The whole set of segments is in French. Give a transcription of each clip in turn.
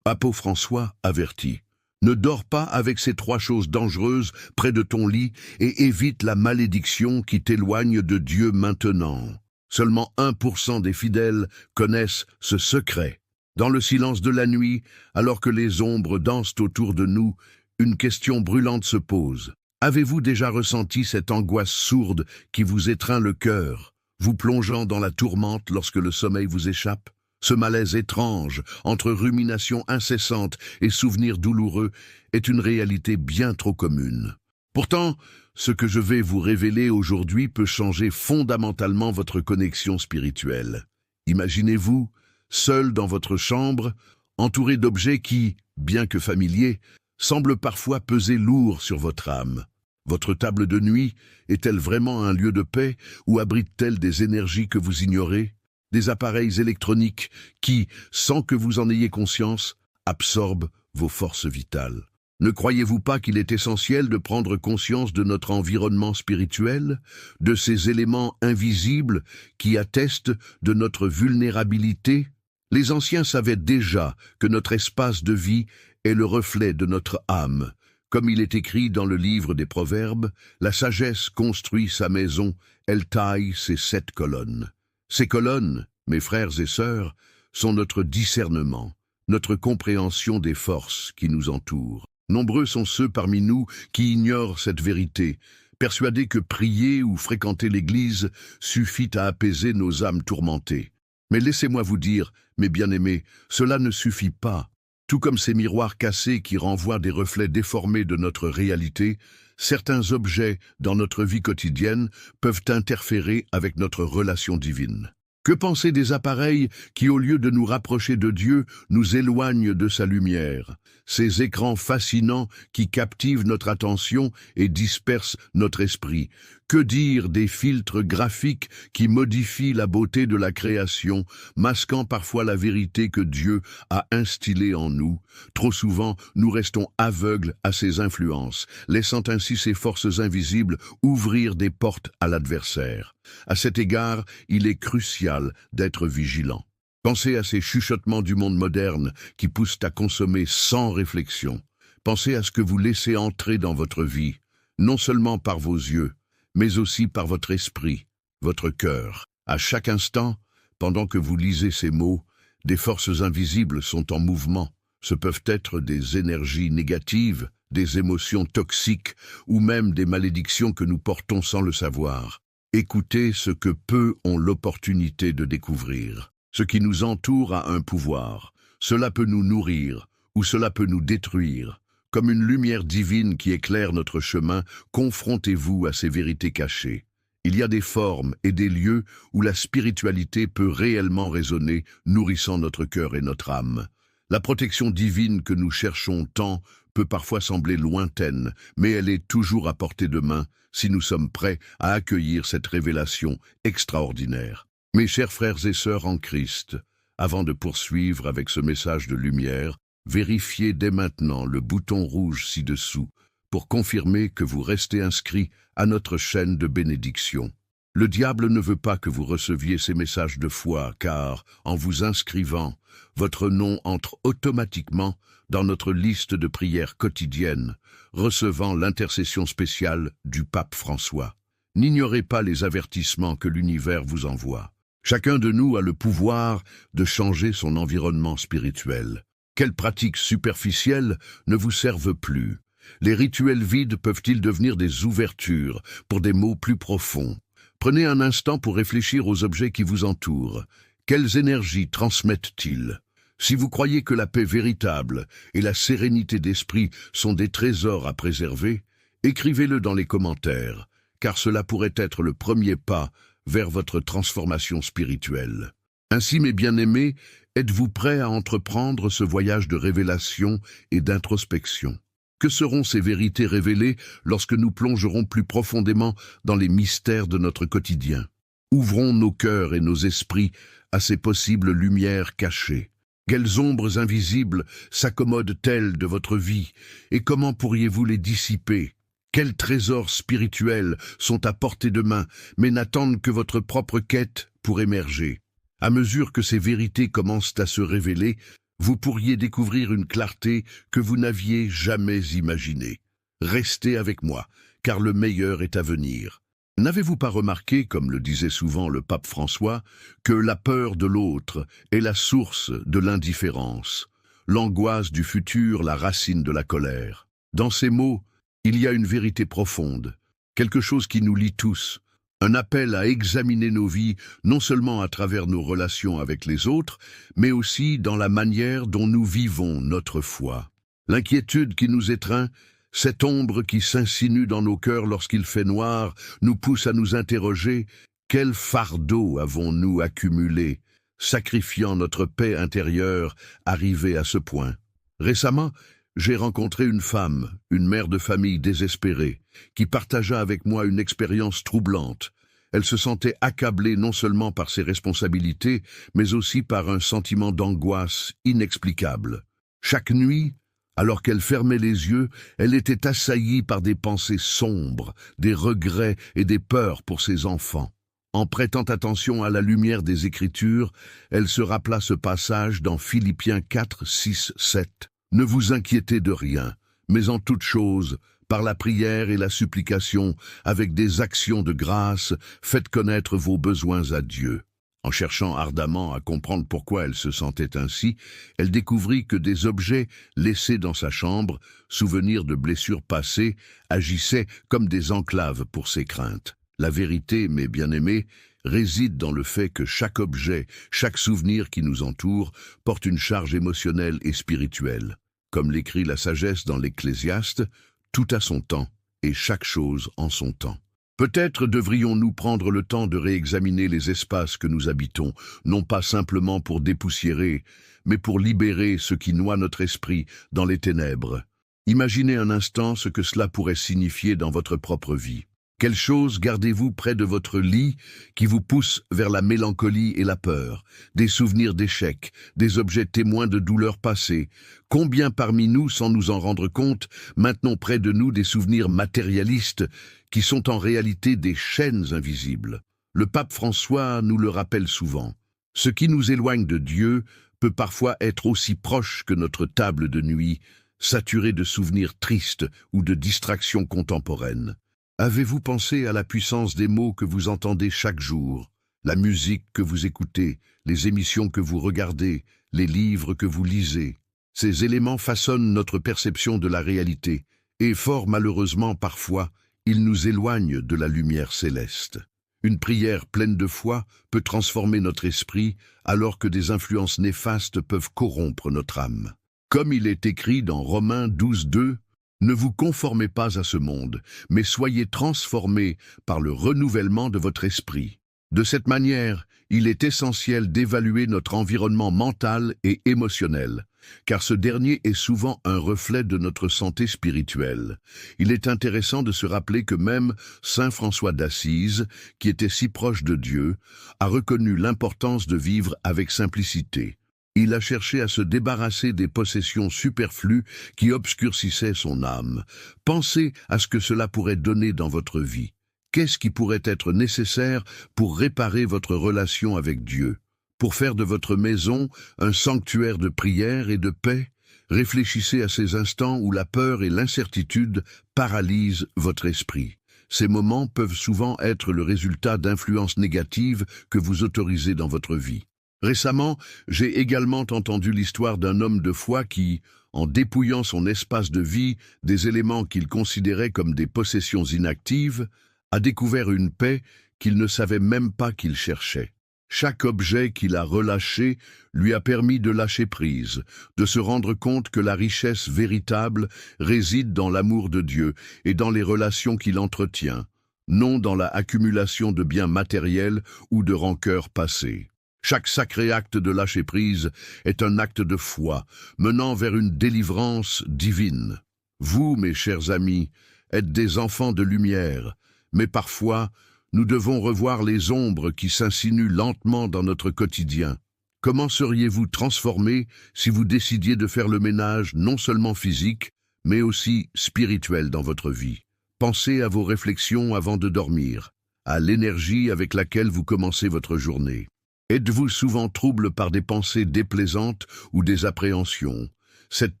Pape François avertit. Ne dors pas avec ces trois choses dangereuses près de ton lit et évite la malédiction qui t'éloigne de Dieu maintenant. Seulement 1% des fidèles connaissent ce secret. Dans le silence de la nuit, alors que les ombres dansent autour de nous, une question brûlante se pose. Avez-vous déjà ressenti cette angoisse sourde qui vous étreint le cœur, vous plongeant dans la tourmente lorsque le sommeil vous échappe? Ce malaise étrange, entre ruminations incessantes et souvenirs douloureux, est une réalité bien trop commune. Pourtant, ce que je vais vous révéler aujourd'hui peut changer fondamentalement votre connexion spirituelle. Imaginez-vous, seul dans votre chambre, entouré d'objets qui, bien que familiers, semblent parfois peser lourd sur votre âme. Votre table de nuit est-elle vraiment un lieu de paix ou abrite-t-elle des énergies que vous ignorez? Des appareils électroniques qui, sans que vous en ayez conscience, absorbent vos forces vitales. Ne croyez-vous pas qu'il est essentiel de prendre conscience de notre environnement spirituel, de ces éléments invisibles qui attestent de notre vulnérabilité? Les anciens savaient déjà que notre espace de vie est le reflet de notre âme. Comme il est écrit dans le livre des Proverbes, la sagesse construit sa maison, elle taille ses 7 colonnes. Ces colonnes, mes frères et sœurs, sont notre discernement, notre compréhension des forces qui nous entourent. Nombreux sont ceux parmi nous qui ignorent cette vérité, persuadés que prier ou fréquenter l'Église suffit à apaiser nos âmes tourmentées. Mais laissez-moi vous dire, mes bien-aimés, cela ne suffit pas. Tout comme ces miroirs cassés qui renvoient des reflets déformés de notre réalité, certains objets dans notre vie quotidienne peuvent interférer avec notre relation divine. Que penser des appareils qui, au lieu de nous rapprocher de Dieu, nous éloignent de sa lumière? Ces écrans fascinants qui captivent notre attention et dispersent notre esprit. Que dire des filtres graphiques qui modifient la beauté de la création, masquant parfois la vérité que Dieu a instillée en nous? Trop souvent, nous restons aveugles à ces influences, laissant ainsi ces forces invisibles ouvrir des portes à l'adversaire. À cet égard, il est crucial d'être vigilant. Pensez à ces chuchotements du monde moderne qui poussent à consommer sans réflexion. Pensez à ce que vous laissez entrer dans votre vie, non seulement par vos yeux, mais aussi par votre esprit, votre cœur. À chaque instant, pendant que vous lisez ces mots, des forces invisibles sont en mouvement. Ce peuvent être des énergies négatives, des émotions toxiques ou même des malédictions que nous portons sans le savoir. Écoutez ce que peu ont l'opportunité de découvrir. Ce qui nous entoure a un pouvoir. Cela peut nous nourrir ou cela peut nous détruire. Comme une lumière divine qui éclaire notre chemin, confrontez-vous à ces vérités cachées. Il y a des formes et des lieux où la spiritualité peut réellement résonner, nourrissant notre cœur et notre âme. La protection divine que nous cherchons tant peut parfois sembler lointaine, mais elle est toujours à portée de main si nous sommes prêts à accueillir cette révélation extraordinaire. Mes chers frères et sœurs en Christ, avant de poursuivre avec ce message de lumière, vérifiez dès maintenant le bouton rouge ci-dessous pour confirmer que vous restez inscrit à notre chaîne de bénédiction. Le diable ne veut pas que vous receviez ces messages de foi, car, en vous inscrivant, votre nom entre automatiquement dans notre liste de prières quotidiennes, recevant l'intercession spéciale du pape François. N'ignorez pas les avertissements que l'univers vous envoie. Chacun de nous a le pouvoir de changer son environnement spirituel. Quelles pratiques superficielles ne vous servent plus? Les rituels vides peuvent-ils devenir des ouvertures pour des mots plus profonds? Prenez un instant pour réfléchir aux objets qui vous entourent. Quelles énergies transmettent-ils? Si vous croyez que la paix véritable et la sérénité d'esprit sont des trésors à préserver, écrivez-le dans les commentaires, car cela pourrait être le premier pas vers votre transformation spirituelle. Ainsi, mes bien-aimés, êtes-vous prêts à entreprendre ce voyage de révélation et d'introspection? Que seront ces vérités révélées lorsque nous plongerons plus profondément dans les mystères de notre quotidien? Ouvrons nos cœurs et nos esprits à ces possibles lumières cachées. Quelles ombres invisibles s'accommodent-elles de votre vie et comment pourriez-vous les dissiper? Quels trésors spirituels sont à portée de main, mais n'attendent que votre propre quête pour émerger? À mesure que ces vérités commencent à se révéler, vous pourriez découvrir une clarté que vous n'aviez jamais imaginée. Restez avec moi, car le meilleur est à venir. N'avez-vous pas remarqué, comme le disait souvent le pape François, que la peur de l'autre est la source de l'indifférence, l'angoisse du futur la racine de la colère? Dans ces mots, il y a une vérité profonde, quelque chose qui nous lie tous, un appel à examiner nos vies non seulement à travers nos relations avec les autres, mais aussi dans la manière dont nous vivons notre foi. L'inquiétude qui nous étreint, cette ombre qui s'insinue dans nos cœurs lorsqu'il fait noir, nous pousse à nous interroger: quel fardeau avons-nous accumulé, sacrifiant notre paix intérieure, arrivée à ce point? Récemment, j'ai rencontré une femme, une mère de famille désespérée, qui partagea avec moi une expérience troublante. Elle se sentait accablée non seulement par ses responsabilités, mais aussi par un sentiment d'angoisse inexplicable. Chaque nuit, alors qu'elle fermait les yeux, elle était assaillie par des pensées sombres, des regrets et des peurs pour ses enfants. En prêtant attention à la lumière des Écritures, elle se rappela ce passage dans Philippiens 4, 6, 7. « Ne vous inquiétez de rien, mais en toute chose, par la prière et la supplication, avec des actions de grâce, faites connaître vos besoins à Dieu. » En cherchant ardemment à comprendre pourquoi elle se sentait ainsi, elle découvrit que des objets laissés dans sa chambre, souvenirs de blessures passées, agissaient comme des enclaves pour ses craintes. La vérité, mes bien-aimés, réside dans le fait que chaque objet, chaque souvenir qui nous entoure, porte une charge émotionnelle et spirituelle. Comme l'écrit la sagesse dans l'Ecclésiaste, tout a son temps et chaque chose en son temps. Peut-être devrions-nous prendre le temps de réexaminer les espaces que nous habitons, non pas simplement pour dépoussiérer, mais pour libérer ce qui noie notre esprit dans les ténèbres. Imaginez un instant ce que cela pourrait signifier dans votre propre vie. Quelles choses gardez-vous près de votre lit qui vous poussent vers la mélancolie et la peur? Des souvenirs d'échecs, des objets témoins de douleurs passées. Combien parmi nous, sans nous en rendre compte, maintenons près de nous des souvenirs matérialistes qui sont en réalité des chaînes invisibles? Le pape François nous le rappelle souvent. Ce qui nous éloigne de Dieu peut parfois être aussi proche que notre table de nuit, saturée de souvenirs tristes ou de distractions contemporaines. Avez-vous pensé à la puissance des mots que vous entendez chaque jour, la musique que vous écoutez, les émissions que vous regardez, les livres que vous lisez? Ces éléments façonnent notre perception de la réalité, et fort malheureusement parfois, ils nous éloignent de la lumière céleste. Une prière pleine de foi peut transformer notre esprit, alors que des influences néfastes peuvent corrompre notre âme. Comme il est écrit dans Romains 12, 2, ne vous conformez pas à ce monde, mais soyez transformés par le renouvellement de votre esprit. De cette manière, il est essentiel d'évaluer notre environnement mental et émotionnel, car ce dernier est souvent un reflet de notre santé spirituelle. Il est intéressant de se rappeler que même Saint François d'Assise, qui était si proche de Dieu, a reconnu l'importance de vivre avec simplicité. Il a cherché à se débarrasser des possessions superflues qui obscurcissaient son âme. Pensez à ce que cela pourrait donner dans votre vie. Qu'est-ce qui pourrait être nécessaire pour réparer votre relation avec Dieu? Pour faire de votre maison un sanctuaire de prière et de paix? Réfléchissez à ces instants où la peur et l'incertitude paralysent votre esprit. Ces moments peuvent souvent être le résultat d'influences négatives que vous autorisez dans votre vie. Récemment, j'ai également entendu l'histoire d'un homme de foi qui, en dépouillant son espace de vie des éléments qu'il considérait comme des possessions inactives, a découvert une paix qu'il ne savait même pas qu'il cherchait. Chaque objet qu'il a relâché lui a permis de lâcher prise, de se rendre compte que la richesse véritable réside dans l'amour de Dieu et dans les relations qu'il entretient, non dans la accumulation de biens matériels ou de rancœurs passées. Chaque sacré acte de lâcher-prise est un acte de foi, menant vers une délivrance divine. Vous, mes chers amis, êtes des enfants de lumière, mais parfois, nous devons revoir les ombres qui s'insinuent lentement dans notre quotidien. Comment seriez-vous transformés si vous décidiez de faire le ménage non seulement physique, mais aussi spirituel dans votre vie? Pensez à vos réflexions avant de dormir, à l'énergie avec laquelle vous commencez votre journée. Êtes-vous souvent troublé par des pensées déplaisantes ou des appréhensions? Cette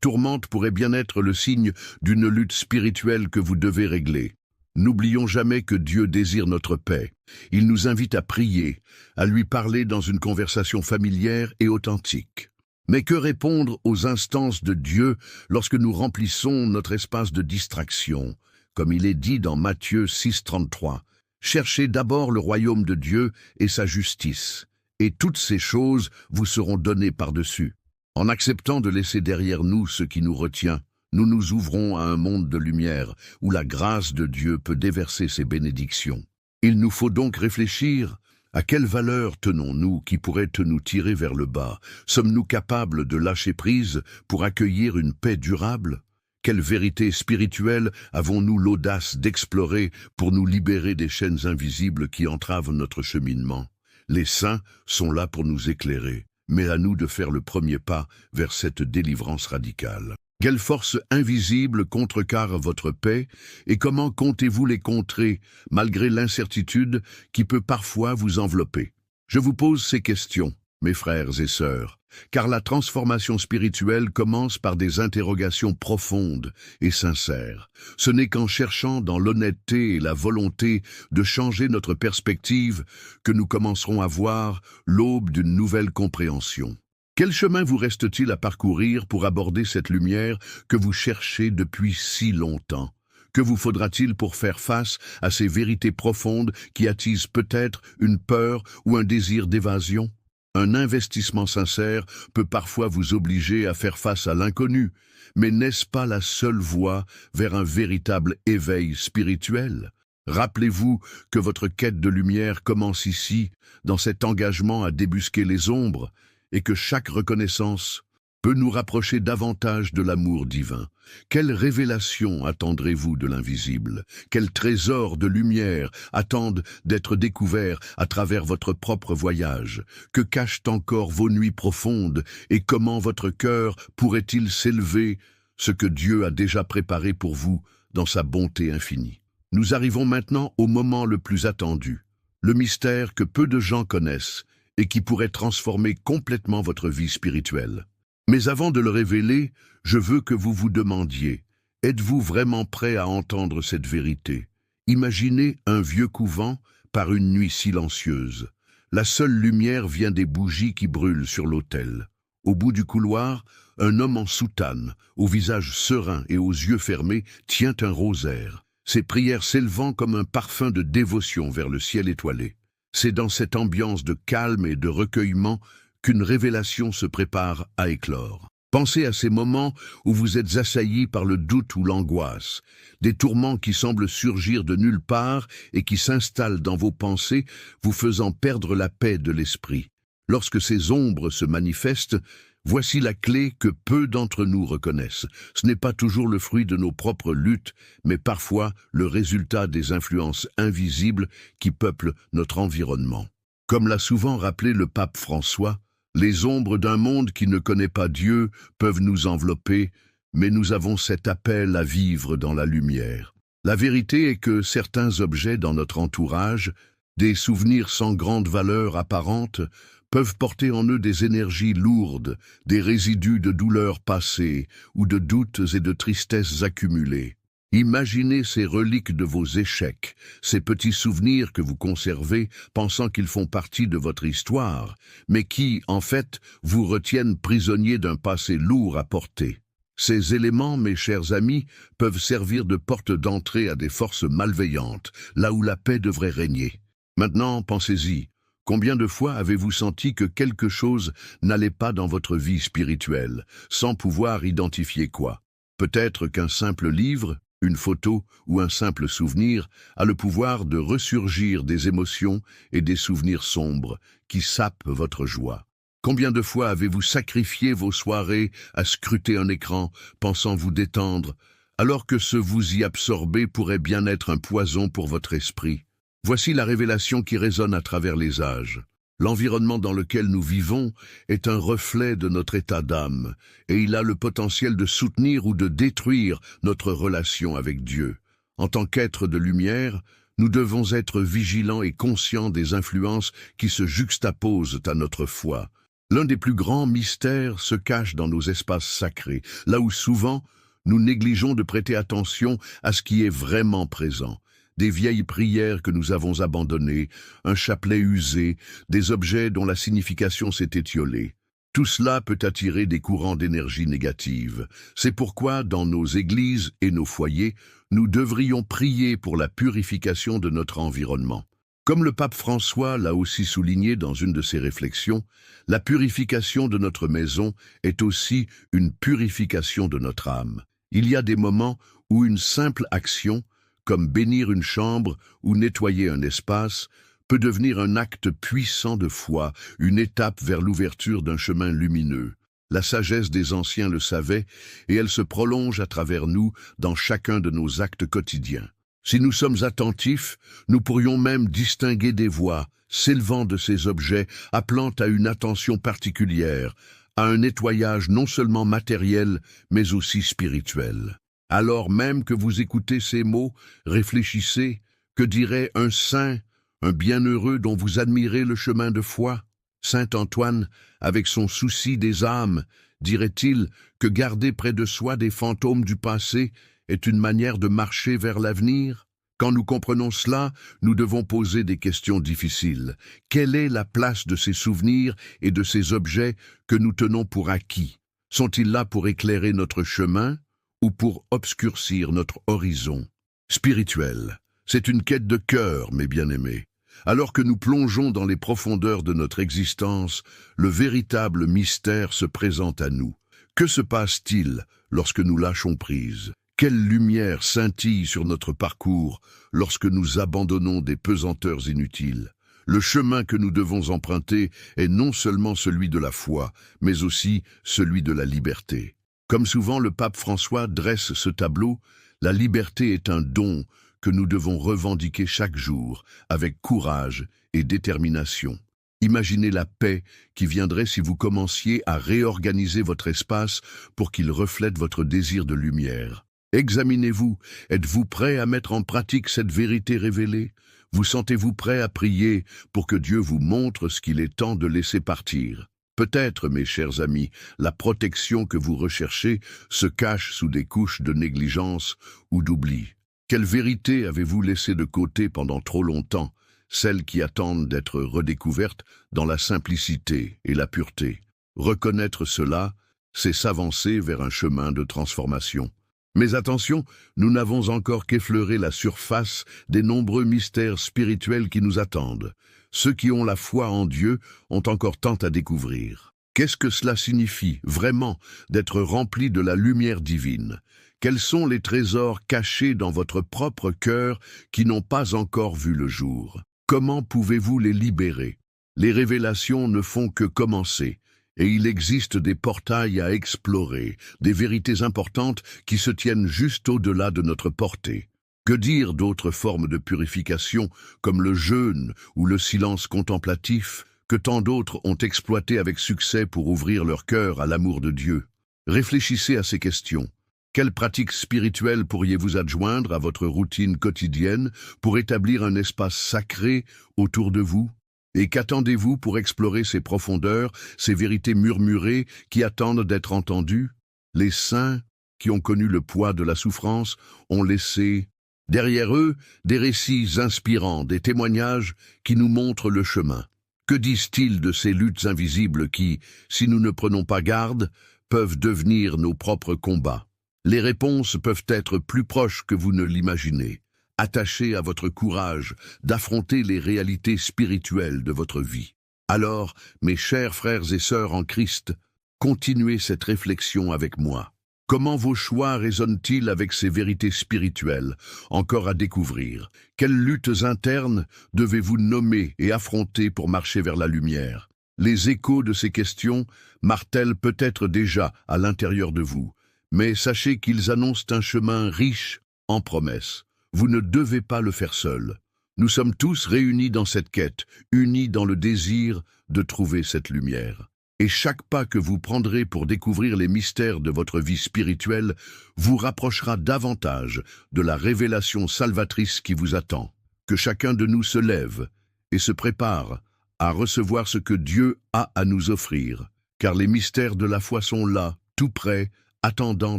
tourmente pourrait bien être le signe d'une lutte spirituelle que vous devez régler. N'oublions jamais que Dieu désire notre paix. Il nous invite à prier, à lui parler dans une conversation familière et authentique. Mais que répondre aux instances de Dieu lorsque nous remplissons notre espace de distraction? Comme il est dit dans Matthieu 6,33, « Cherchez d'abord le royaume de Dieu et sa justice, et toutes ces choses vous seront données par-dessus. » En acceptant de laisser derrière nous ce qui nous retient, nous nous ouvrons à un monde de lumière où la grâce de Dieu peut déverser ses bénédictions. Il nous faut donc réfléchir à quelle valeur tenons-nous qui pourrait nous tirer vers le bas? Sommes-nous capables de lâcher prise pour accueillir une paix durable? Quelle vérité spirituelle avons-nous l'audace d'explorer pour nous libérer des chaînes invisibles qui entravent notre cheminement? Les saints sont là pour nous éclairer, mais à nous de faire le premier pas vers cette délivrance radicale. Quelle force invisible contrecarre votre paix et comment comptez-vous les contrer malgré l'incertitude qui peut parfois vous envelopper? Je vous pose ces questions, mes frères et sœurs, car la transformation spirituelle commence par des interrogations profondes et sincères. Ce n'est qu'en cherchant dans l'honnêteté et la volonté de changer notre perspective que nous commencerons à voir l'aube d'une nouvelle compréhension. Quel chemin vous reste-t-il à parcourir pour aborder cette lumière que vous cherchez depuis si longtemps? Que vous faudra-t-il pour faire face à ces vérités profondes qui attisent peut-être une peur ou un désir d'évasion? Un investissement sincère peut parfois vous obliger à faire face à l'inconnu, mais n'est-ce pas la seule voie vers un véritable éveil spirituel? Rappelez-vous que votre quête de lumière commence ici, dans cet engagement à débusquer les ombres, et que chaque reconnaissance peut nous rapprocher davantage de l'amour divin. Quelle révélation attendrez-vous de l'invisible? Quels trésors de lumière attendent d'être découverts à travers votre propre voyage? Que cachent encore vos nuits profondes et comment votre cœur pourrait-il s'élever ce que Dieu a déjà préparé pour vous dans sa bonté infinie? Nous arrivons maintenant au moment le plus attendu, le mystère que peu de gens connaissent et qui pourrait transformer complètement votre vie spirituelle. Mais avant de le révéler, je veux que vous vous demandiez, êtes-vous vraiment prêt à entendre cette vérité? Imaginez un vieux couvent par une nuit silencieuse. La seule lumière vient des bougies qui brûlent sur l'autel. Au bout du couloir, un homme en soutane, au visage serein et aux yeux fermés, tient un rosaire, ses prières s'élevant comme un parfum de dévotion vers le ciel étoilé. C'est dans cette ambiance de calme et de recueillement qu'une révélation se prépare à éclore. Pensez à ces moments où vous êtes assaillis par le doute ou l'angoisse, des tourments qui semblent surgir de nulle part et qui s'installent dans vos pensées, vous faisant perdre la paix de l'esprit. Lorsque ces ombres se manifestent, voici la clé que peu d'entre nous reconnaissent. Ce n'est pas toujours le fruit de nos propres luttes, mais parfois le résultat des influences invisibles qui peuplent notre environnement. Comme l'a souvent rappelé le pape François, les ombres d'un monde qui ne connaît pas Dieu peuvent nous envelopper, mais nous avons cet appel à vivre dans la lumière. La vérité est que certains objets dans notre entourage, des souvenirs sans grande valeur apparente, peuvent porter en eux des énergies lourdes, des résidus de douleurs passées ou de doutes et de tristesses accumulées. Imaginez ces reliques de vos échecs, ces petits souvenirs que vous conservez pensant qu'ils font partie de votre histoire, mais qui, en fait, vous retiennent prisonniers d'un passé lourd à porter. Ces éléments, mes chers amis, peuvent servir de porte d'entrée à des forces malveillantes, là où la paix devrait régner. Maintenant, pensez-y. Combien de fois avez-vous senti que quelque chose n'allait pas dans votre vie spirituelle, sans pouvoir identifier quoi? Peut-être qu'un simple livre, une photo ou un simple souvenir a le pouvoir de ressurgir des émotions et des souvenirs sombres qui sapent votre joie. Combien de fois avez-vous sacrifié vos soirées à scruter un écran, pensant vous détendre, alors que ce vous y absorber pourrait bien être un poison pour votre esprit? Voici la révélation qui résonne à travers les âges. L'environnement dans lequel nous vivons est un reflet de notre état d'âme, et il a le potentiel de soutenir ou de détruire notre relation avec Dieu. En tant qu'être de lumière, Nous devons être vigilants et conscients des influences qui se juxtaposent à notre foi. L'un des plus grands mystères se cache dans nos espaces sacrés, là où souvent nous négligeons de prêter attention à ce qui est vraiment présent. Des vieilles prières que nous avons abandonnées, un chapelet usé, des objets dont la signification s'est étiolée. Tout cela peut attirer des courants d'énergie négative. C'est pourquoi, dans nos églises et nos foyers, nous devrions prier pour la purification de notre environnement. Comme le pape François l'a aussi souligné dans une de ses réflexions, la purification de notre maison est aussi une purification de notre âme. Il y a des moments où une simple action, comme bénir une chambre ou nettoyer un espace, peut devenir un acte puissant de foi, une étape vers l'ouverture d'un chemin lumineux. La sagesse des anciens le savait, et elle se prolonge à travers nous dans chacun de nos actes quotidiens. Si nous sommes attentifs, nous pourrions même distinguer des voix s'élevant de ces objets, appelant à une attention particulière, à un nettoyage non seulement matériel, mais aussi spirituel. Alors même que vous écoutez ces mots, réfléchissez, que dirait un saint, un bienheureux dont vous admirez le chemin de foi? Saint Antoine, avec son souci des âmes, dirait-il que garder près de soi des fantômes du passé est une manière de marcher vers l'avenir? Quand nous comprenons cela, nous devons poser des questions difficiles. Quelle est la place de ces souvenirs et de ces objets que nous tenons pour acquis? Sont-ils là pour éclairer notre chemin ou pour obscurcir notre horizon? Spirituel, c'est une quête de cœur, mes bien-aimés. Alors que nous plongeons dans les profondeurs de notre existence, le véritable mystère se présente à nous. Que se passe-t-il lorsque nous lâchons prise? Quelle lumière scintille sur notre parcours lorsque nous abandonnons des pesanteurs inutiles? Le chemin que nous devons emprunter est non seulement celui de la foi, mais aussi celui de la liberté. Comme souvent le pape François dresse ce tableau, la liberté est un don que nous devons revendiquer chaque jour avec courage et détermination. Imaginez la paix qui viendrait si vous commenciez à réorganiser votre espace pour qu'il reflète votre désir de lumière. Examinez-vous, êtes-vous prêt à mettre en pratique cette vérité révélée? Vous sentez-vous prêt à prier pour que Dieu vous montre ce qu'il est temps de laisser partir? Peut-être, mes chers amis, la protection que vous recherchez se cache sous des couches de négligence ou d'oubli. Quelle vérité avez-vous laissée de côté pendant trop longtemps, celles qui attendent d'être redécouvertes dans la simplicité et la pureté? Reconnaître cela, c'est s'avancer vers un chemin de transformation. Mais attention, nous n'avons encore qu'effleuré la surface des nombreux mystères spirituels qui nous attendent. Ceux qui ont la foi en Dieu ont encore tant à découvrir. Qu'est-ce que cela signifie, vraiment, d'être rempli de la lumière divine? Quels sont les trésors cachés dans votre propre cœur qui n'ont pas encore vu le jour? Comment pouvez-vous les libérer? Les révélations ne font que commencer, et il existe des portails à explorer, des vérités importantes qui se tiennent juste au-delà de notre portée. Que dire d'autres formes de purification, comme le jeûne ou le silence contemplatif, que tant d'autres ont exploité avec succès pour ouvrir leur cœur à l'amour de Dieu? Réfléchissez à ces questions. Quelles pratiques spirituelles pourriez-vous adjoindre à votre routine quotidienne pour établir un espace sacré autour de vous? Et qu'attendez-vous pour explorer ces profondeurs, ces vérités murmurées qui attendent d'être entendues? Les saints, qui ont connu le poids de la souffrance, ont laissé derrière eux des récits inspirants, des témoignages qui nous montrent le chemin. Que disent-ils de ces luttes invisibles qui, si nous ne prenons pas garde, peuvent devenir nos propres combats? Les réponses peuvent être plus proches que vous ne l'imaginez. Attachez à votre courage d'affronter les réalités spirituelles de votre vie. Alors, mes chers frères et sœurs en Christ, continuez cette réflexion avec moi. Comment vos choix résonnent-ils avec ces vérités spirituelles, encore à découvrir? Quelles luttes internes devez-vous nommer et affronter pour marcher vers la lumière? Les échos de ces questions martèlent peut-être déjà à l'intérieur de vous, mais sachez qu'ils annoncent un chemin riche en promesses. Vous ne devez pas le faire seul. Nous sommes tous réunis dans cette quête, unis dans le désir de trouver cette lumière. Et chaque pas que vous prendrez pour découvrir les mystères de votre vie spirituelle vous rapprochera davantage de la révélation salvatrice qui vous attend. que chacun de nous se lève et se prépare à recevoir ce que Dieu a à nous offrir, car les mystères de la foi sont là, tout près, attendant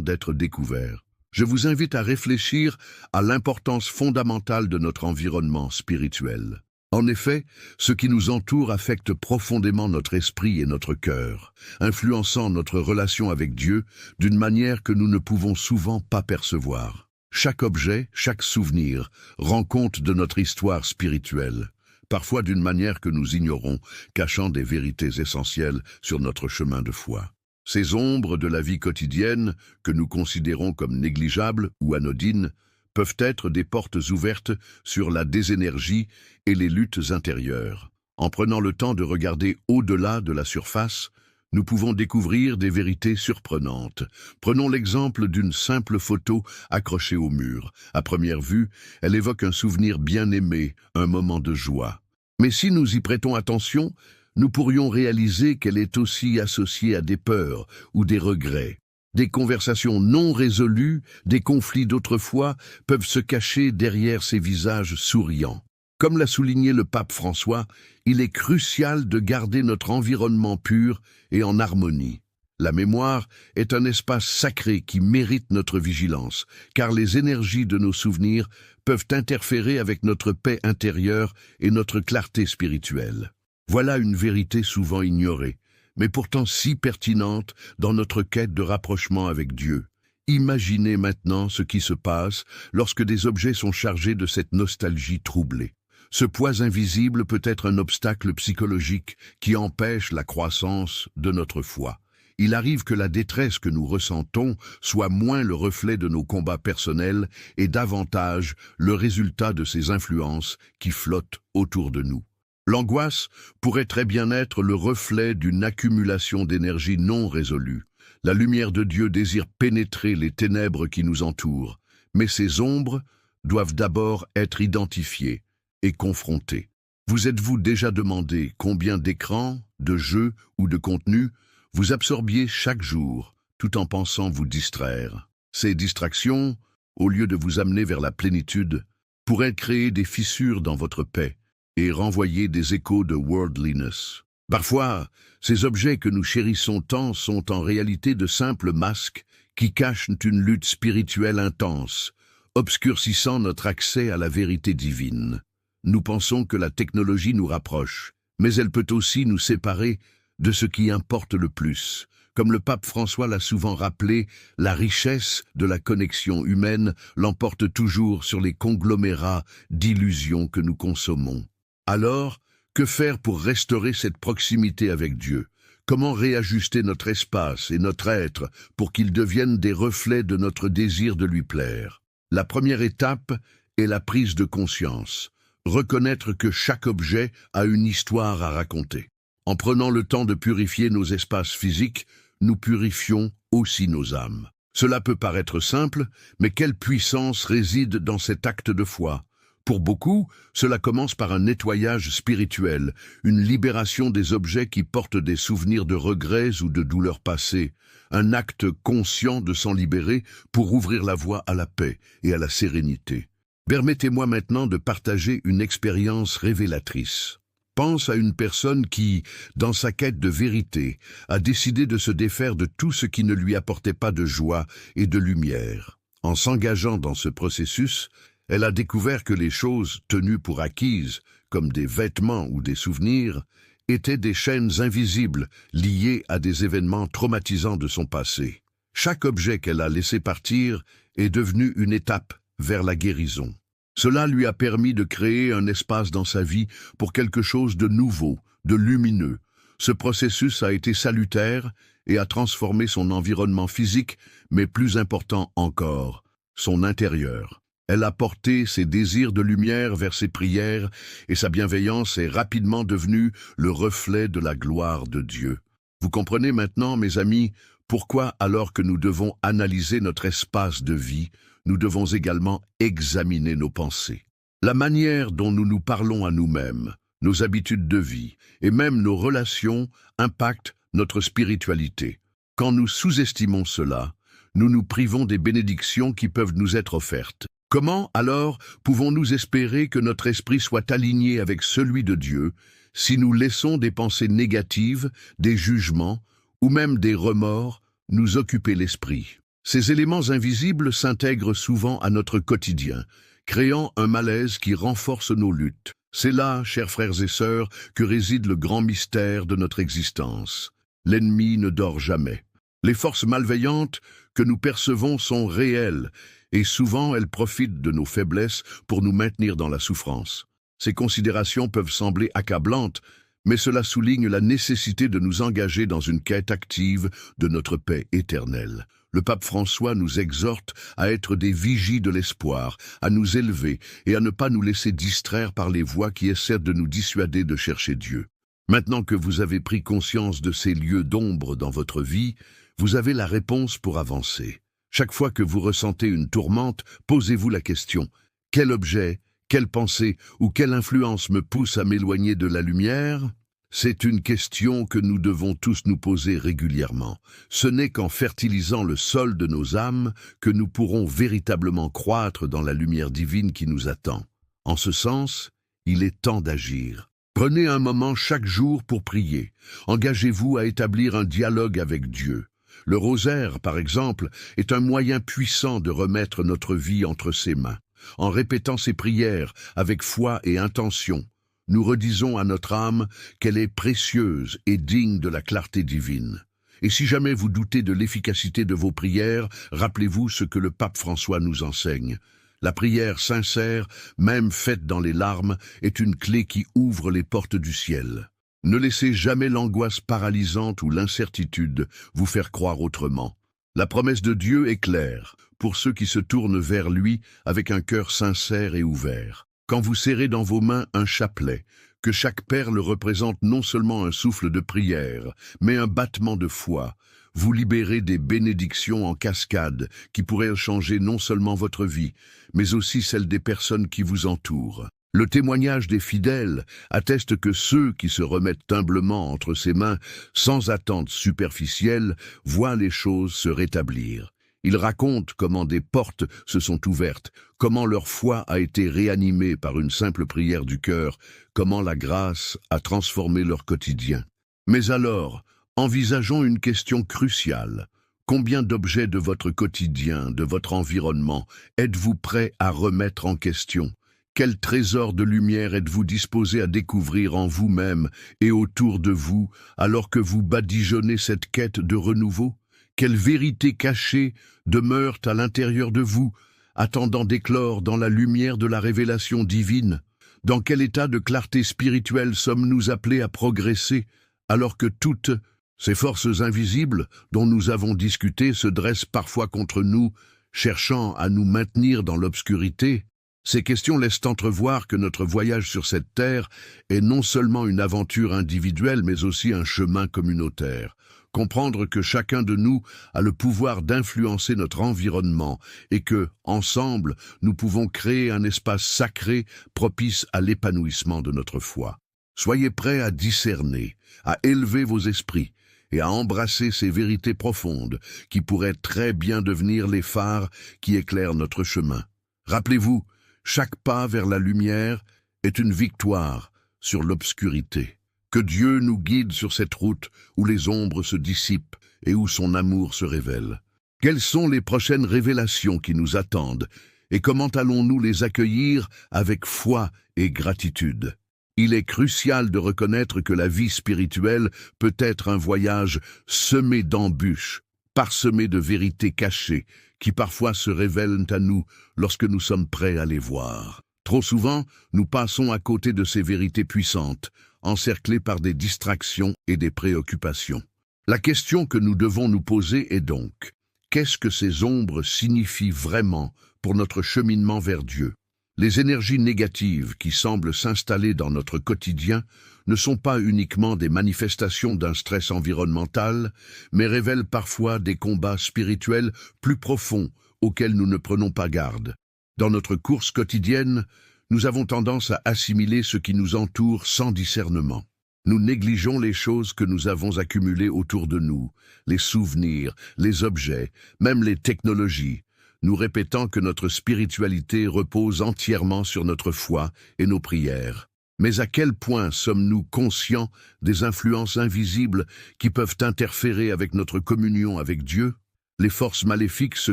d'être découverts. Je vous invite à réfléchir à l'importance fondamentale de notre environnement spirituel. En effet, ce qui nous entoure affecte profondément notre esprit et notre cœur, influençant notre relation avec Dieu d'une manière que nous ne pouvons souvent pas percevoir. Chaque objet, chaque souvenir rend compte de notre histoire spirituelle, parfois d'une manière que nous ignorons, cachant des vérités essentielles sur notre chemin de foi. Ces ombres de la vie quotidienne, que nous considérons comme négligeables ou anodines, peuvent être des portes ouvertes sur la désénergie et les luttes intérieures. En prenant le temps de regarder au-delà de la surface, nous pouvons découvrir des vérités surprenantes. Prenons l'exemple d'une simple photo accrochée au mur. À première vue, elle évoque un souvenir bien aimé, un moment de joie. Mais si nous y prêtons attention, nous pourrions réaliser qu'elle est aussi associée à des peurs ou des regrets. Des conversations non résolues, des conflits d'autrefois peuvent se cacher derrière ces visages souriants. Comme l'a souligné le pape François, il est crucial de garder notre environnement pur et en harmonie. La mémoire est un espace sacré qui mérite notre vigilance, car les énergies de nos souvenirs peuvent interférer avec notre paix intérieure et notre clarté spirituelle. Voilà une vérité souvent ignorée, mais pourtant si pertinente dans notre quête de rapprochement avec Dieu. Imaginez maintenant ce qui se passe lorsque des objets sont chargés de cette nostalgie troublée. Ce poids invisible peut être un obstacle psychologique qui empêche la croissance de notre foi. Il arrive que la détresse que nous ressentons soit moins le reflet de nos combats personnels et davantage le résultat de ces influences qui flottent autour de nous. L'angoisse pourrait très bien être le reflet d'une accumulation d'énergie non résolue. La lumière de Dieu désire pénétrer les ténèbres qui nous entourent, mais ces ombres doivent d'abord être identifiées et confrontées. Vous êtes-vous déjà demandé combien d'écrans, de jeux ou de contenus vous absorbiez chaque jour, tout en pensant vous distraire? Ces distractions, au lieu de vous amener vers la plénitude, pourraient créer des fissures dans votre paix et renvoyer des échos de worldliness. Parfois, ces objets que nous chérissons tant sont en réalité de simples masques qui cachent une lutte spirituelle intense, obscurcissant notre accès à la vérité divine. Nous pensons que la technologie nous rapproche, mais elle peut aussi nous séparer de ce qui importe le plus. Comme le pape François l'a souvent rappelé, la richesse de la connexion humaine l'emporte toujours sur les conglomérats d'illusions que nous consommons. Alors, que faire pour restaurer cette proximité avec Dieu? Comment réajuster notre espace et notre être pour qu'ils deviennent des reflets de notre désir de lui plaire? La première étape est la prise de conscience. Reconnaître que chaque objet a une histoire à raconter. En prenant le temps de purifier nos espaces physiques, nous purifions aussi nos âmes. Cela peut paraître simple, mais quelle puissance réside dans cet acte de foi? Pour beaucoup, cela commence par un nettoyage spirituel, une libération des objets qui portent des souvenirs de regrets ou de douleurs passées, un acte conscient de s'en libérer pour ouvrir la voie à la paix et à la sérénité. Permettez-moi maintenant de partager une expérience révélatrice. Pense à une personne qui, dans sa quête de vérité, a décidé de se défaire de tout ce qui ne lui apportait pas de joie et de lumière. En s'engageant dans ce processus, elle a découvert que les choses tenues pour acquises, comme des vêtements ou des souvenirs, étaient des chaînes invisibles liées à des événements traumatisants de son passé. Chaque objet qu'elle a laissé partir est devenu une étape vers la guérison. Cela lui a permis de créer un espace dans sa vie pour quelque chose de nouveau, de lumineux. Ce processus a été salutaire et a transformé son environnement physique, mais plus important encore, son intérieur. Elle a porté ses désirs de lumière vers ses prières et sa bienveillance est rapidement devenue le reflet de la gloire de Dieu. Vous comprenez maintenant, mes amis, pourquoi, alors que nous devons analyser notre espace de vie, nous devons également examiner nos pensées. La manière dont nous nous parlons à nous-mêmes, nos habitudes de vie et même nos relations impactent notre spiritualité. Quand nous sous-estimons cela, nous nous privons des bénédictions qui peuvent nous être offertes. Comment, alors, pouvons-nous espérer que notre esprit soit aligné avec celui de Dieu si nous laissons des pensées négatives, des jugements ou même des remords nous occuper l'esprit? Ces éléments invisibles s'intègrent souvent à notre quotidien, créant un malaise qui renforce nos luttes. C'est là, chers frères et sœurs, que réside le grand mystère de notre existence. L'ennemi ne dort jamais. Les forces malveillantes que nous percevons sont réelles, et souvent elles profitent de nos faiblesses pour nous maintenir dans la souffrance. Ces considérations peuvent sembler accablantes, mais cela souligne la nécessité de nous engager dans une quête active de notre paix éternelle. Le pape François nous exhorte à être des vigies de l'espoir, à nous élever et à ne pas nous laisser distraire par les voix qui essaient de nous dissuader de chercher Dieu. Maintenant que vous avez pris conscience de ces lieux d'ombre dans votre vie, vous avez la réponse pour avancer. Chaque fois que vous ressentez une tourmente, posez-vous la question: quel objet, quelle pensée ou quelle influence me pousse à m'éloigner de la lumière? C'est une question que nous devons tous nous poser régulièrement. Ce n'est qu'en fertilisant le sol de nos âmes que nous pourrons véritablement croître dans la lumière divine qui nous attend. En ce sens, il est temps d'agir. Prenez un moment chaque jour pour prier. Engagez-vous à établir un dialogue avec Dieu. Le rosaire, par exemple, est un moyen puissant de remettre notre vie entre ses mains. En répétant ces prières avec foi et intention, nous redisons à notre âme qu'elle est précieuse et digne de la clarté divine. Et si jamais vous doutez de l'efficacité de vos prières, rappelez-vous ce que le pape François nous enseigne. La prière sincère, même faite dans les larmes, est une clé qui ouvre les portes du ciel. Ne laissez jamais l'angoisse paralysante ou l'incertitude vous faire croire autrement. La promesse de Dieu est claire pour ceux qui se tournent vers lui avec un cœur sincère et ouvert. Quand vous serrez dans vos mains un chapelet, que chaque perle représente non seulement un souffle de prière, mais un battement de foi, vous libérez des bénédictions en cascade qui pourraient changer non seulement votre vie, mais aussi celle des personnes qui vous entourent. Le témoignage des fidèles atteste que ceux qui se remettent humblement entre ses mains, sans attente superficielle, voient les choses se rétablir. Ils racontent comment des portes se sont ouvertes, comment leur foi a été réanimée par une simple prière du cœur, comment la grâce a transformé leur quotidien. Mais alors, envisageons une question cruciale. Combien d'objets de votre quotidien, de votre environnement, êtes-vous prêt à remettre en question? Quel trésor de lumière êtes-vous disposé à découvrir en vous-même et autour de vous, alors que vous badigeonnez cette quête de renouveau? Quelles vérités cachées demeurent à l'intérieur de vous, attendant d'éclore dans la lumière de la révélation divine? Dans quel état de clarté spirituelle sommes-nous appelés à progresser, alors que toutes ces forces invisibles dont nous avons discuté se dressent parfois contre nous, cherchant à nous maintenir dans l'obscurité? Ces questions laissent entrevoir que notre voyage sur cette terre est non seulement une aventure individuelle, mais aussi un chemin communautaire. Comprendre que chacun de nous a le pouvoir d'influencer notre environnement et que, ensemble, nous pouvons créer un espace sacré propice à l'épanouissement de notre foi. Soyez prêts à discerner, à élever vos esprits et à embrasser ces vérités profondes qui pourraient très bien devenir les phares qui éclairent notre chemin. Rappelez-vous, chaque pas vers la lumière est une victoire sur l'obscurité. Que Dieu nous guide sur cette route où les ombres se dissipent et où son amour se révèle. Quelles sont les prochaines révélations qui nous attendent et comment allons-nous les accueillir avec foi et gratitude? Il est crucial de reconnaître que la vie spirituelle peut être un voyage semé d'embûches, parsemé de vérités cachées qui parfois se révèlent à nous lorsque nous sommes prêts à les voir. Trop souvent, nous passons à côté de ces vérités puissantes, encerclés par des distractions et des préoccupations. La question que nous devons nous poser est donc, qu'est-ce que ces ombres signifient vraiment pour notre cheminement vers Dieu? Les énergies négatives qui semblent s'installer dans notre quotidien ne sont pas uniquement des manifestations d'un stress environnemental, mais révèlent parfois des combats spirituels plus profonds auxquels nous ne prenons pas garde. Dans notre course quotidienne, nous avons tendance à assimiler ce qui nous entoure sans discernement. Nous négligeons les choses que nous avons accumulées autour de nous, les souvenirs, les objets, même les technologies. nous répétant que notre spiritualité repose entièrement sur notre foi et nos prières. Mais à quel point sommes-nous conscients des influences invisibles qui peuvent interférer avec notre communion avec Dieu? Les forces maléfiques se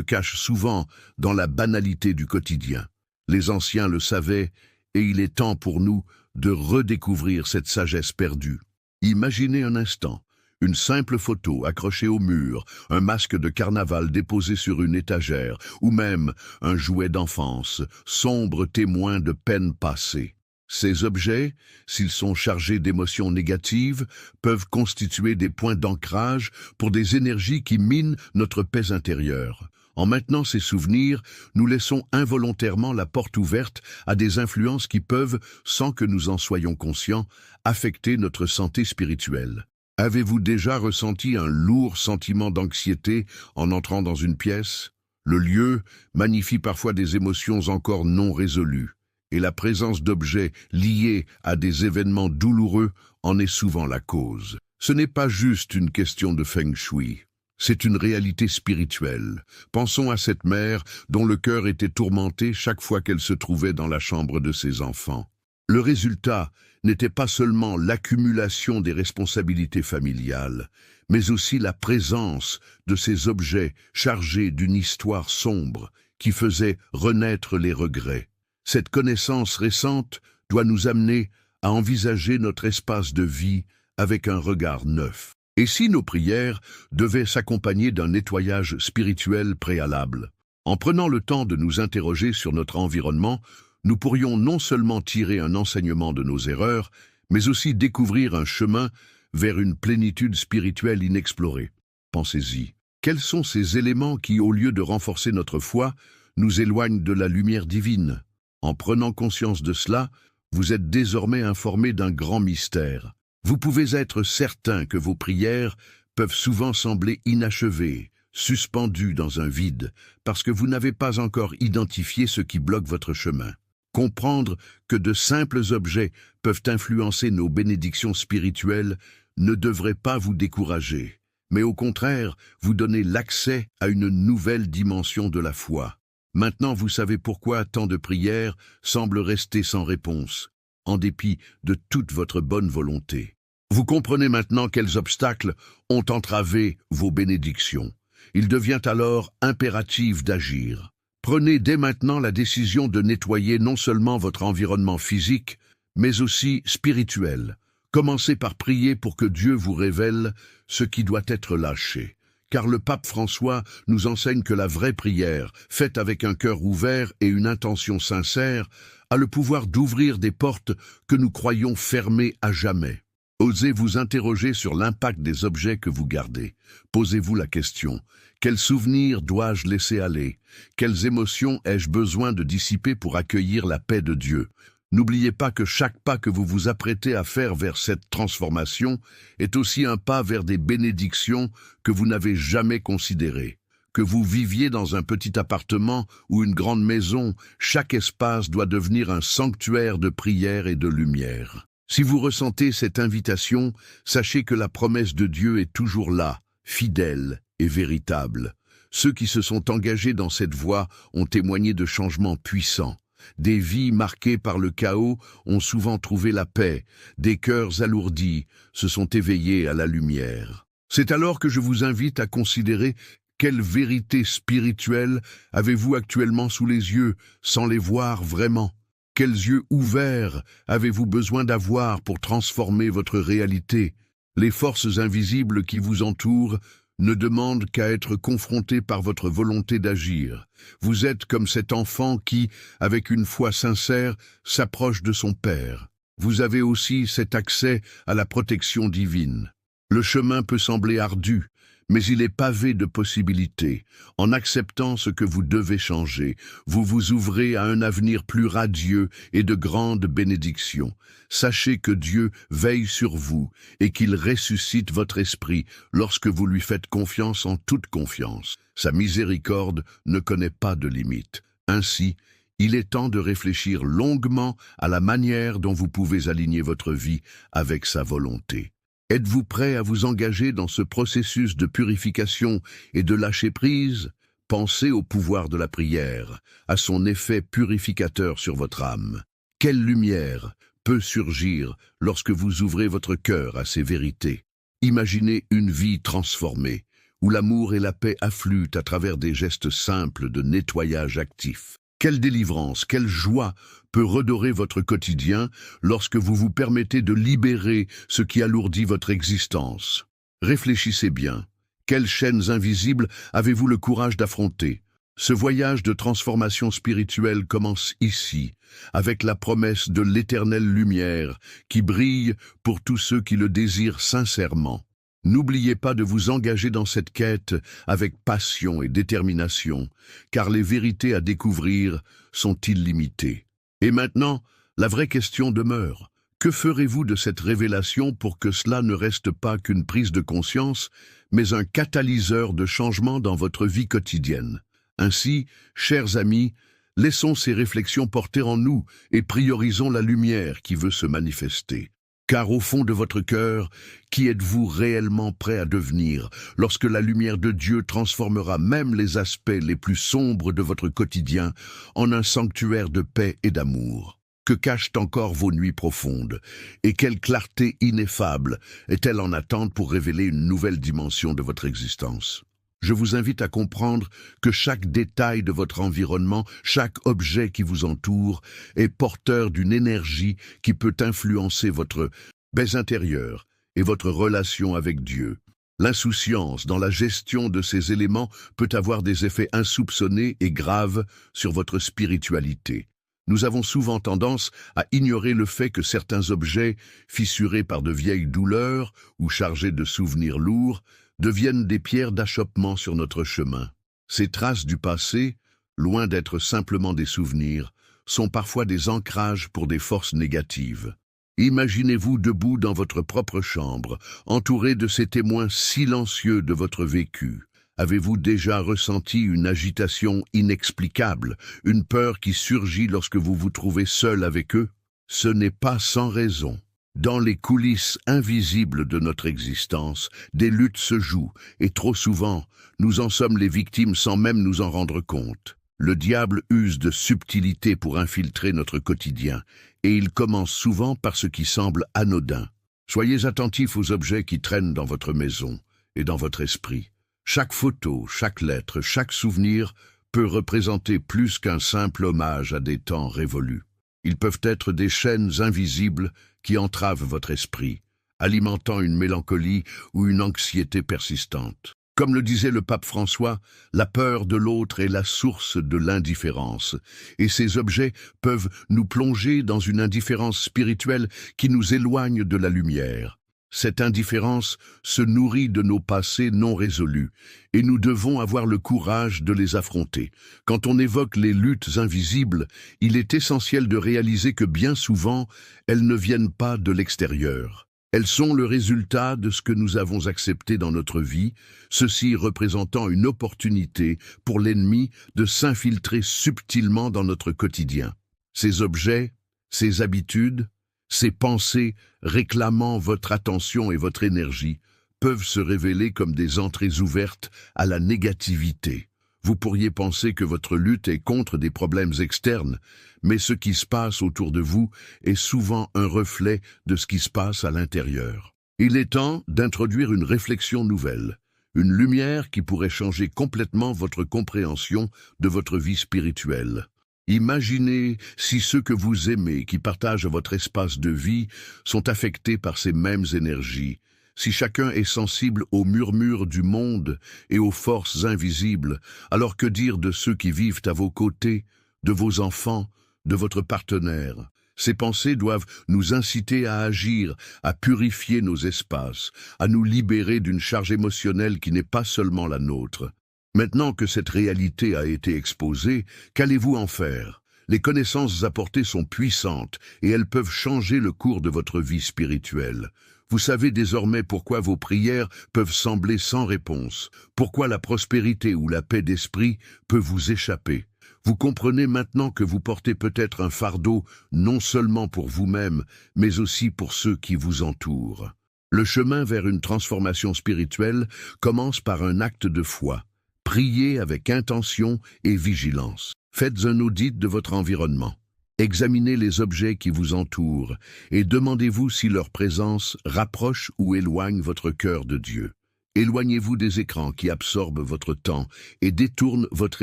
cachent souvent dans la banalité du quotidien. Les anciens le savaient, et il est temps pour nous de redécouvrir cette sagesse perdue. Imaginez un instant, une simple photo accrochée au mur, un masque de carnaval déposé sur une étagère, ou même un jouet d'enfance, sombre témoin de peines passées. Ces objets, s'ils sont chargés d'émotions négatives, peuvent constituer des points d'ancrage pour des énergies qui minent notre paix intérieure. En maintenant ces souvenirs, nous laissons involontairement la porte ouverte à des influences qui peuvent, sans que nous en soyons conscients, affecter notre santé spirituelle. Avez-vous déjà ressenti un lourd sentiment d'anxiété en entrant dans une pièce? Le lieu magnifie parfois des émotions encore non résolues, et la présence d'objets liés à des événements douloureux en est souvent la cause. Ce n'est pas juste une question de feng shui. C'est une réalité spirituelle. Pensons à cette mère dont le cœur était tourmenté chaque fois qu'elle se trouvait dans la chambre de ses enfants. Le résultat n'était pas seulement l'accumulation des responsabilités familiales, mais aussi la présence de ces objets chargés d'une histoire sombre qui faisait renaître les regrets. Cette connaissance récente doit nous amener à envisager notre espace de vie avec un regard neuf. Et si nos prières devaient s'accompagner d'un nettoyage spirituel préalable? En prenant le temps de nous interroger sur notre environnement, nous pourrions non seulement tirer un enseignement de nos erreurs, mais aussi découvrir un chemin vers une plénitude spirituelle inexplorée. Pensez-y. Quels sont ces éléments qui, au lieu de renforcer notre foi, nous éloignent de la lumière divine? En prenant conscience de cela, vous êtes désormais informé d'un grand mystère. Vous pouvez être certain que vos prières peuvent souvent sembler inachevées, suspendues dans un vide, parce que vous n'avez pas encore identifié ce qui bloque votre chemin. Comprendre que de simples objets peuvent influencer nos bénédictions spirituelles ne devrait pas vous décourager, mais au contraire vous donner l'accès à une nouvelle dimension de la foi. Maintenant vous savez pourquoi tant de prières semblent rester sans réponse, en dépit de toute votre bonne volonté. Vous comprenez maintenant quels obstacles ont entravé vos bénédictions. Il devient alors impératif d'agir. Prenez dès maintenant la décision de nettoyer non seulement votre environnement physique, mais aussi spirituel. Commencez par prier pour que Dieu vous révèle ce qui doit être lâché. Car le pape François nous enseigne que la vraie prière, faite avec un cœur ouvert et une intention sincère, a le pouvoir d'ouvrir des portes que nous croyons fermées à jamais. Osez vous interroger sur l'impact des objets que vous gardez. Posez-vous la question: quels souvenirs dois-je laisser aller? Quelles émotions ai-je besoin de dissiper pour accueillir la paix de Dieu? N'oubliez pas que chaque pas que vous vous apprêtez à faire vers cette transformation est aussi un pas vers des bénédictions que vous n'avez jamais considérées. Que vous viviez dans un petit appartement ou une grande maison, chaque espace doit devenir un sanctuaire de prière et de lumière. Si vous ressentez cette invitation, sachez que la promesse de Dieu est toujours là, fidèle et véritable. Ceux qui se sont engagés dans cette voie ont témoigné de changements puissants. Des vies marquées par le chaos ont souvent trouvé la paix, des cœurs alourdis se sont éveillés à la lumière. C'est alors que je vous invite à considérer quelle vérité spirituelle avez-vous actuellement sous les yeux, sans les voir vraiment? Quels yeux ouverts avez-vous besoin d'avoir pour transformer votre réalité? Les forces invisibles qui vous entourent ne demandent qu'à être confrontés par votre volonté d'agir. Vous êtes comme cet enfant qui, avec une foi sincère, s'approche de son Père. Vous avez aussi cet accès à la protection divine. Le chemin peut sembler ardu, mais il est pavé de possibilités. En acceptant ce que vous devez changer, vous vous ouvrez à un avenir plus radieux et de grandes bénédictions. Sachez que Dieu veille sur vous et qu'il ressuscite votre esprit lorsque vous lui faites confiance en toute confiance. Sa miséricorde ne connaît pas de limite. Ainsi, il est temps de réfléchir longuement à la manière dont vous pouvez aligner votre vie avec sa volonté. Êtes-vous prêt à vous engager dans ce processus de purification et de lâcher prise? Pensez au pouvoir de la prière, à son effet purificateur sur votre âme. Quelle lumière peut surgir lorsque vous ouvrez votre cœur à ces vérités? Imaginez une vie transformée, où l'amour et la paix affluent à travers des gestes simples de nettoyage actif. Quelle délivrance, quelle joie peut redorer votre quotidien lorsque vous vous permettez de libérer ce qui alourdit votre existence. Réfléchissez bien. Quelles chaînes invisibles avez-vous le courage d'affronter? Ce voyage de transformation spirituelle commence ici, avec la promesse de l'éternelle lumière qui brille pour tous ceux qui le désirent sincèrement. N'oubliez pas de vous engager dans cette quête avec passion et détermination, car les vérités à découvrir sont illimitées. Et maintenant, la vraie question demeure. Que ferez-vous de cette révélation pour que cela ne reste pas qu'une prise de conscience, mais un catalyseur de changement dans votre vie quotidienne? Ainsi, chers amis, laissons ces réflexions porter en nous et priorisons la lumière qui veut se manifester. Car au fond de votre cœur, qui êtes-vous réellement prêt à devenir lorsque la lumière de Dieu transformera même les aspects les plus sombres de votre quotidien en un sanctuaire de paix et d'amour? Que cachent encore vos nuits profondes? Et quelle clarté ineffable est-elle en attente pour révéler une nouvelle dimension de votre existence? Je vous invite à comprendre que chaque détail de votre environnement, chaque objet qui vous entoure, est porteur d'une énergie qui peut influencer votre paix intérieure et votre relation avec Dieu. L'insouciance dans la gestion de ces éléments peut avoir des effets insoupçonnés et graves sur votre spiritualité. Nous avons souvent tendance à ignorer le fait que certains objets, fissurés par de vieilles douleurs ou chargés de souvenirs lourds, deviennent des pierres d'achoppement sur notre chemin. Ces traces du passé, loin d'être simplement des souvenirs, sont parfois des ancrages pour des forces négatives. Imaginez-vous debout dans votre propre chambre, entouré de ces témoins silencieux de votre vécu. Avez-vous déjà ressenti une agitation inexplicable, une peur qui surgit lorsque vous vous trouvez seul avec eux? Ce n'est pas sans raison. Dans les coulisses invisibles de notre existence, des luttes se jouent, et trop souvent, nous en sommes les victimes sans même nous en rendre compte. Le diable use de subtilité pour infiltrer notre quotidien, et il commence souvent par ce qui semble anodin. Soyez attentifs aux objets qui traînent dans votre maison et dans votre esprit. Chaque photo, chaque lettre, chaque souvenir peut représenter plus qu'un simple hommage à des temps révolus. Ils peuvent être des chaînes invisibles qui entravent votre esprit, alimentant une mélancolie ou une anxiété persistante. Comme le disait le pape François, la peur de l'autre est la source de l'indifférence, et ces objets peuvent nous plonger dans une indifférence spirituelle qui nous éloigne de la lumière. Cette indifférence se nourrit de nos passés non résolus, et nous devons avoir le courage de les affronter. Quand on évoque les luttes invisibles, il est essentiel de réaliser que bien souvent, elles ne viennent pas de l'extérieur. Elles sont le résultat de ce que nous avons accepté dans notre vie, ceci représentant une opportunité pour l'ennemi de s'infiltrer subtilement dans notre quotidien. Ces objets, ces habitudes, ces pensées réclamant votre attention et votre énergie peuvent se révéler comme des entrées ouvertes à la négativité. Vous pourriez penser que votre lutte est contre des problèmes externes, mais ce qui se passe autour de vous est souvent un reflet de ce qui se passe à l'intérieur. Il est temps d'introduire une réflexion nouvelle, une lumière qui pourrait changer complètement votre compréhension de votre vie spirituelle. Imaginez si ceux que vous aimez, qui partagent votre espace de vie, sont affectés par ces mêmes énergies, si chacun est sensible aux murmures du monde et aux forces invisibles, alors que dire de ceux qui vivent à vos côtés, de vos enfants, de votre partenaire? Ces pensées doivent nous inciter à agir, à purifier nos espaces, à nous libérer d'une charge émotionnelle qui n'est pas seulement la nôtre. Maintenant que cette réalité a été exposée, qu'allez-vous en faire? Les connaissances apportées sont puissantes et elles peuvent changer le cours de votre vie spirituelle. Vous savez désormais pourquoi vos prières peuvent sembler sans réponse, pourquoi la prospérité ou la paix d'esprit peut vous échapper. Vous comprenez maintenant que vous portez peut-être un fardeau non seulement pour vous-même, mais aussi pour ceux qui vous entourent. Le chemin vers une transformation spirituelle commence par un acte de foi. Priez avec intention et vigilance. Faites un audit de votre environnement. Examinez les objets qui vous entourent et demandez-vous si leur présence rapproche ou éloigne votre cœur de Dieu. Éloignez-vous des écrans qui absorbent votre temps et détournent votre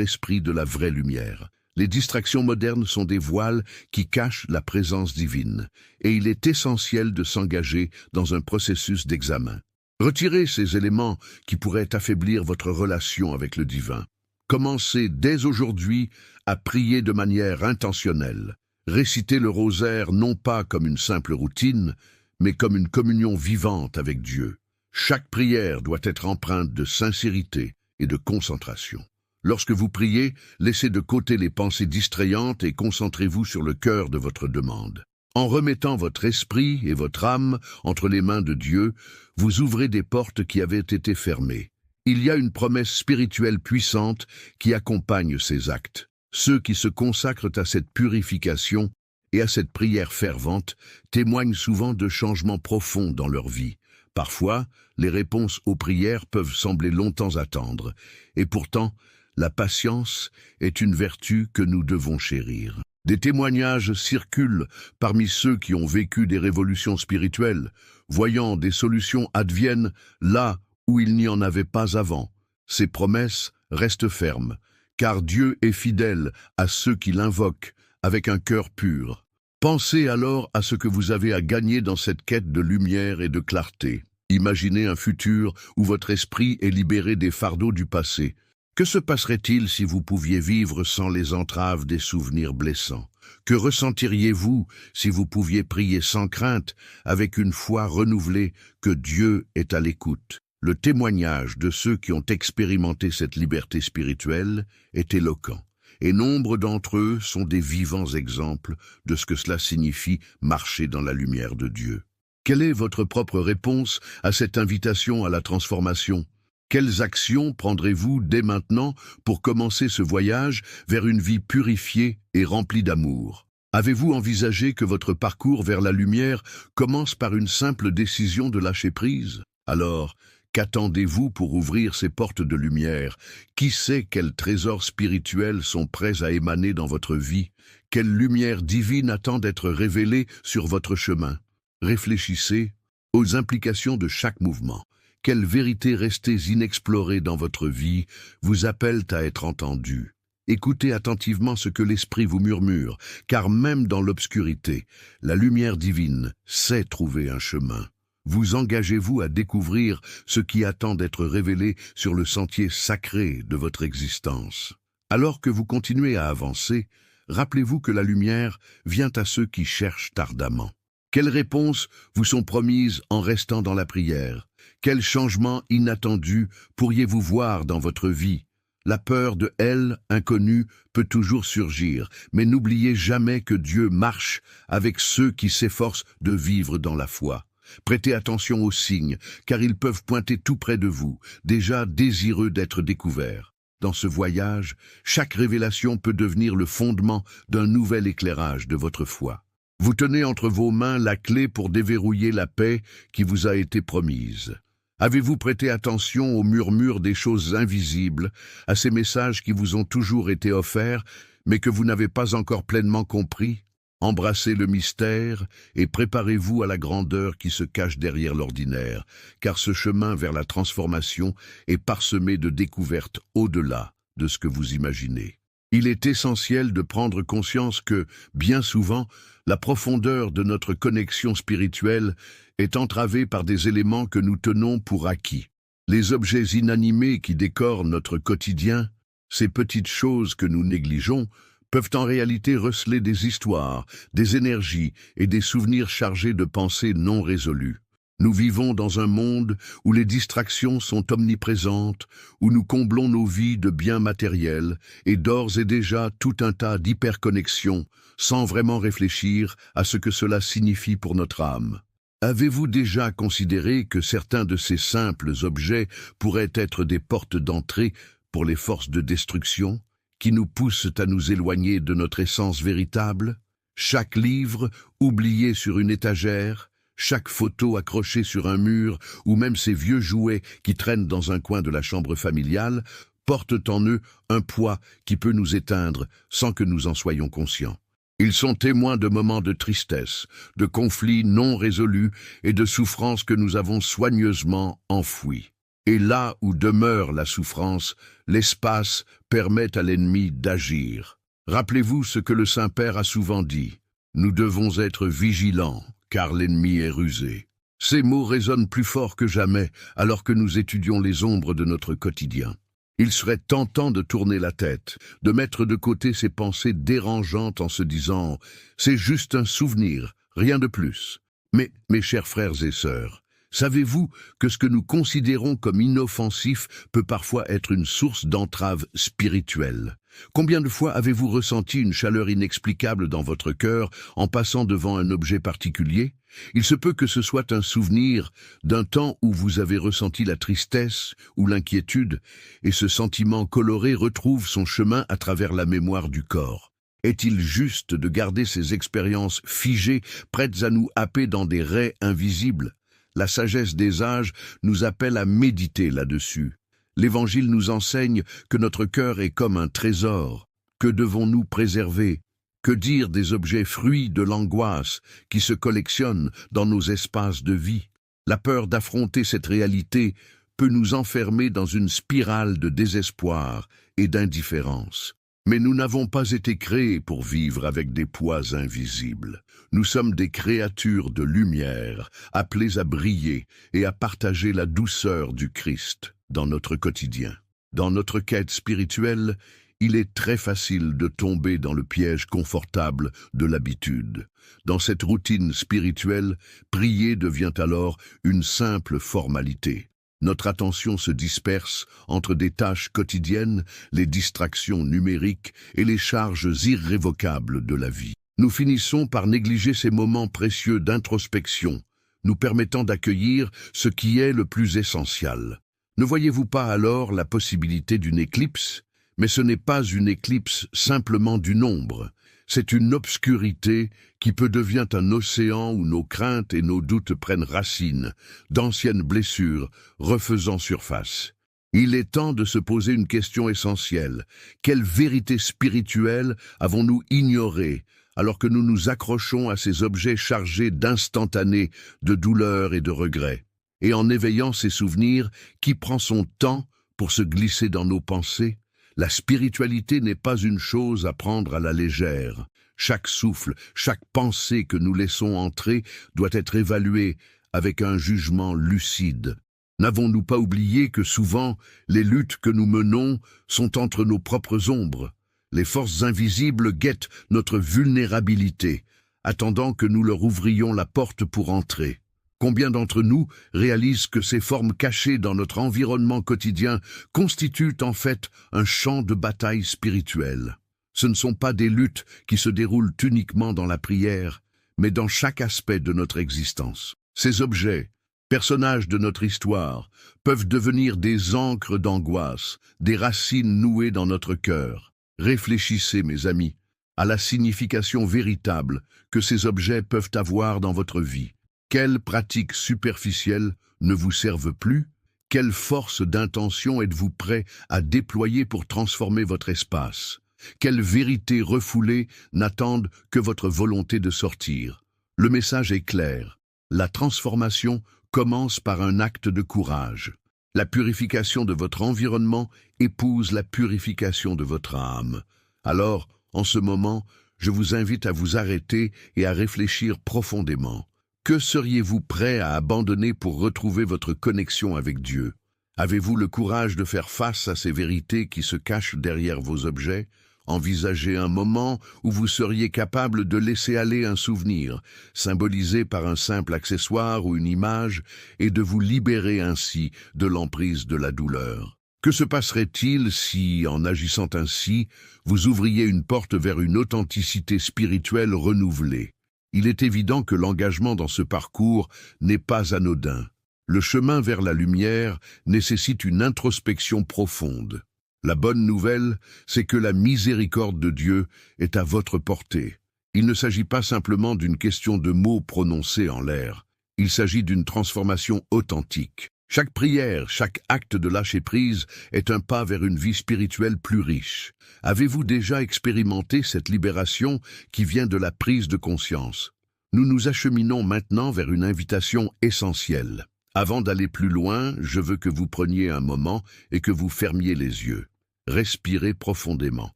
esprit de la vraie lumière. Les distractions modernes sont des voiles qui cachent la présence divine, et il est essentiel de s'engager dans un processus d'examen. Retirez ces éléments qui pourraient affaiblir votre relation avec le divin. Commencez dès aujourd'hui à prier de manière intentionnelle. Récitez le rosaire non pas comme une simple routine, mais comme une communion vivante avec Dieu. Chaque prière doit être empreinte de sincérité et de concentration. Lorsque vous priez, laissez de côté les pensées distrayantes et concentrez-vous sur le cœur de votre demande. En remettant votre esprit et votre âme entre les mains de Dieu, vous ouvrez des portes qui avaient été fermées. Il y a une promesse spirituelle puissante qui accompagne ces actes. Ceux qui se consacrent à cette purification et à cette prière fervente témoignent souvent de changements profonds dans leur vie. Parfois, les réponses aux prières peuvent sembler longtemps attendre, et pourtant, la patience est une vertu que nous devons chérir. Des témoignages circulent parmi ceux qui ont vécu des révolutions spirituelles, voyant des solutions adviennent là où il n'y en avait pas avant. Ces promesses restent fermes, car Dieu est fidèle à ceux qui l'invoquent avec un cœur pur. Pensez alors à ce que vous avez à gagner dans cette quête de lumière et de clarté. Imaginez un futur où votre esprit est libéré des fardeaux du passé. Que se passerait-il si vous pouviez vivre sans les entraves des souvenirs blessants? Que ressentiriez-vous si vous pouviez prier sans crainte, avec une foi renouvelée que Dieu est à l'écoute? Le témoignage de ceux qui ont expérimenté cette liberté spirituelle est éloquent, et nombre d'entre eux sont des vivants exemples de ce que cela signifie marcher dans la lumière de Dieu. Quelle est votre propre réponse à cette invitation à la transformation? Quelles actions prendrez-vous dès maintenant pour commencer ce voyage vers une vie purifiée et remplie d'amour? Avez-vous envisagé que votre parcours vers la lumière commence par une simple décision de lâcher prise? Alors, qu'attendez-vous pour ouvrir ces portes de lumière? Qui sait quels trésors spirituels sont prêts à émaner dans votre vie? Quelle lumière divine attend d'être révélée sur votre chemin? Réfléchissez aux implications de chaque mouvement. Quelles vérités restées inexplorées dans votre vie vous appellent à être entendues? Écoutez attentivement ce que l'Esprit vous murmure, car même dans l'obscurité, la lumière divine sait trouver un chemin. Vous engagez-vous à découvrir ce qui attend d'être révélé sur le sentier sacré de votre existence. Alors que vous continuez à avancer, rappelez-vous que la lumière vient à ceux qui cherchent ardemment. Quelles réponses vous sont promises en restant dans la prière? Quels changements inattendus pourriez-vous voir dans votre vie? La peur de elle, inconnue, peut toujours surgir, mais n'oubliez jamais que Dieu marche avec ceux qui s'efforcent de vivre dans la foi. Prêtez attention aux signes, car ils peuvent pointer tout près de vous, déjà désireux d'être découverts. Dans ce voyage, chaque révélation peut devenir le fondement d'un nouvel éclairage de votre foi. Vous tenez entre vos mains la clé pour déverrouiller la paix qui vous a été promise. Avez-vous prêté attention aux murmures des choses invisibles, à ces messages qui vous ont toujours été offerts, mais que vous n'avez pas encore pleinement compris? Embrassez le mystère et préparez-vous à la grandeur qui se cache derrière l'ordinaire, car ce chemin vers la transformation est parsemé de découvertes au-delà de ce que vous imaginez. Il est essentiel de prendre conscience que, bien souvent, la profondeur de notre connexion spirituelle est entravée par des éléments que nous tenons pour acquis. Les objets inanimés qui décorent notre quotidien, ces petites choses que nous négligeons, peuvent en réalité receler des histoires, des énergies et des souvenirs chargés de pensées non résolues. Nous vivons dans un monde où les distractions sont omniprésentes, où nous comblons nos vies de biens matériels et d'ores et déjà tout un tas d'hyperconnexions, sans vraiment réfléchir à ce que cela signifie pour notre âme. Avez-vous déjà considéré que certains de ces simples objets pourraient être des portes d'entrée pour les forces de destruction, qui nous poussent à nous éloigner de notre essence véritable? Chaque livre oublié sur une étagère, chaque photo accrochée sur un mur, ou même ces vieux jouets qui traînent dans un coin de la chambre familiale, portent en eux un poids qui peut nous éteindre sans que nous en soyons conscients. Ils sont témoins de moments de tristesse, de conflits non résolus et de souffrances que nous avons soigneusement enfouies. Et là où demeure la souffrance, l'espace permet à l'ennemi d'agir. Rappelez-vous ce que le Saint-Père a souvent dit. Nous devons être vigilants, car l'ennemi est rusé. Ces mots résonnent plus fort que jamais alors que nous étudions les ombres de notre quotidien. Il serait tentant de tourner la tête, de mettre de côté ces pensées dérangeantes en se disant « c'est juste un souvenir, rien de plus ». Mais, mes chers frères et sœurs, savez-vous que ce que nous considérons comme inoffensif peut parfois être une source d'entrave spirituelle? Combien de fois avez-vous ressenti une chaleur inexplicable dans votre cœur en passant devant un objet particulier? Il se peut que ce soit un souvenir d'un temps où vous avez ressenti la tristesse ou l'inquiétude, et ce sentiment coloré retrouve son chemin à travers la mémoire du corps. Est-il juste de garder ces expériences figées, prêtes à nous happer dans des raies invisibles? La sagesse des âges nous appelle à méditer là-dessus. L'Évangile nous enseigne que notre cœur est comme un trésor. Que devons-nous préserver? Que dire des objets fruits de l'angoisse qui se collectionnent dans nos espaces de vie? La peur d'affronter cette réalité peut nous enfermer dans une spirale de désespoir et d'indifférence. Mais nous n'avons pas été créés pour vivre avec des poids invisibles. Nous sommes des créatures de lumière, appelées à briller et à partager la douceur du Christ dans notre quotidien. Dans notre quête spirituelle, il est très facile de tomber dans le piège confortable de l'habitude. Dans cette routine spirituelle, prier devient alors une simple formalité. Notre attention se disperse entre des tâches quotidiennes, les distractions numériques et les charges irrévocables de la vie. Nous finissons par négliger ces moments précieux d'introspection, nous permettant d'accueillir ce qui est le plus essentiel. Ne voyez-vous pas alors la possibilité d'une éclipse? Mais ce n'est pas une éclipse simplement du nombre. C'est une obscurité qui peut devenir un océan où nos craintes et nos doutes prennent racine, d'anciennes blessures refaisant surface. Il est temps de se poser une question essentielle. Quelle vérité spirituelle avons-nous ignorée alors que nous nous accrochons à ces objets chargés d'instantanés, de douleur et de regrets? Et en éveillant ces souvenirs, qui prend son temps pour se glisser dans nos pensées? La spiritualité n'est pas une chose à prendre à la légère. Chaque souffle, chaque pensée que nous laissons entrer doit être évaluée avec un jugement lucide. N'avons-nous pas oublié que souvent, les luttes que nous menons sont entre nos propres ombres? Les forces invisibles guettent notre vulnérabilité, attendant que nous leur ouvrions la porte pour entrer. Combien d'entre nous réalisent que ces formes cachées dans notre environnement quotidien constituent en fait un champ de bataille spirituelle? Ce ne sont pas des luttes qui se déroulent uniquement dans la prière, mais dans chaque aspect de notre existence. Ces objets, personnages de notre histoire, peuvent devenir des ancres d'angoisse, des racines nouées dans notre cœur. Réfléchissez, mes amis, à la signification véritable que ces objets peuvent avoir dans votre vie. Quelles pratiques superficielles ne vous servent plus? Quelle force d'intention êtes-vous prêt à déployer pour transformer votre espace? Quelles vérités refoulées n'attendent que votre volonté de sortir? Le message est clair. La transformation commence par un acte de courage. La purification de votre environnement épouse la purification de votre âme. Alors, en ce moment, je vous invite à vous arrêter et à réfléchir profondément. Que seriez-vous prêt à abandonner pour retrouver votre connexion avec Dieu? Avez-vous le courage de faire face à ces vérités qui se cachent derrière vos objets? Envisagez un moment où vous seriez capable de laisser aller un souvenir, symbolisé par un simple accessoire ou une image, et de vous libérer ainsi de l'emprise de la douleur. Que se passerait-il si, en agissant ainsi, vous ouvriez une porte vers une authenticité spirituelle renouvelée? Il est évident que l'engagement dans ce parcours n'est pas anodin. Le chemin vers la lumière nécessite une introspection profonde. La bonne nouvelle, c'est que la miséricorde de Dieu est à votre portée. Il ne s'agit pas simplement d'une question de mots prononcés en l'air. Il s'agit d'une transformation authentique. Chaque prière, chaque acte de lâcher-prise est un pas vers une vie spirituelle plus riche. Avez-vous déjà expérimenté cette libération qui vient de la prise de conscience? Nous nous acheminons maintenant vers une invitation essentielle. Avant d'aller plus loin, je veux que vous preniez un moment et que vous fermiez les yeux. Respirez profondément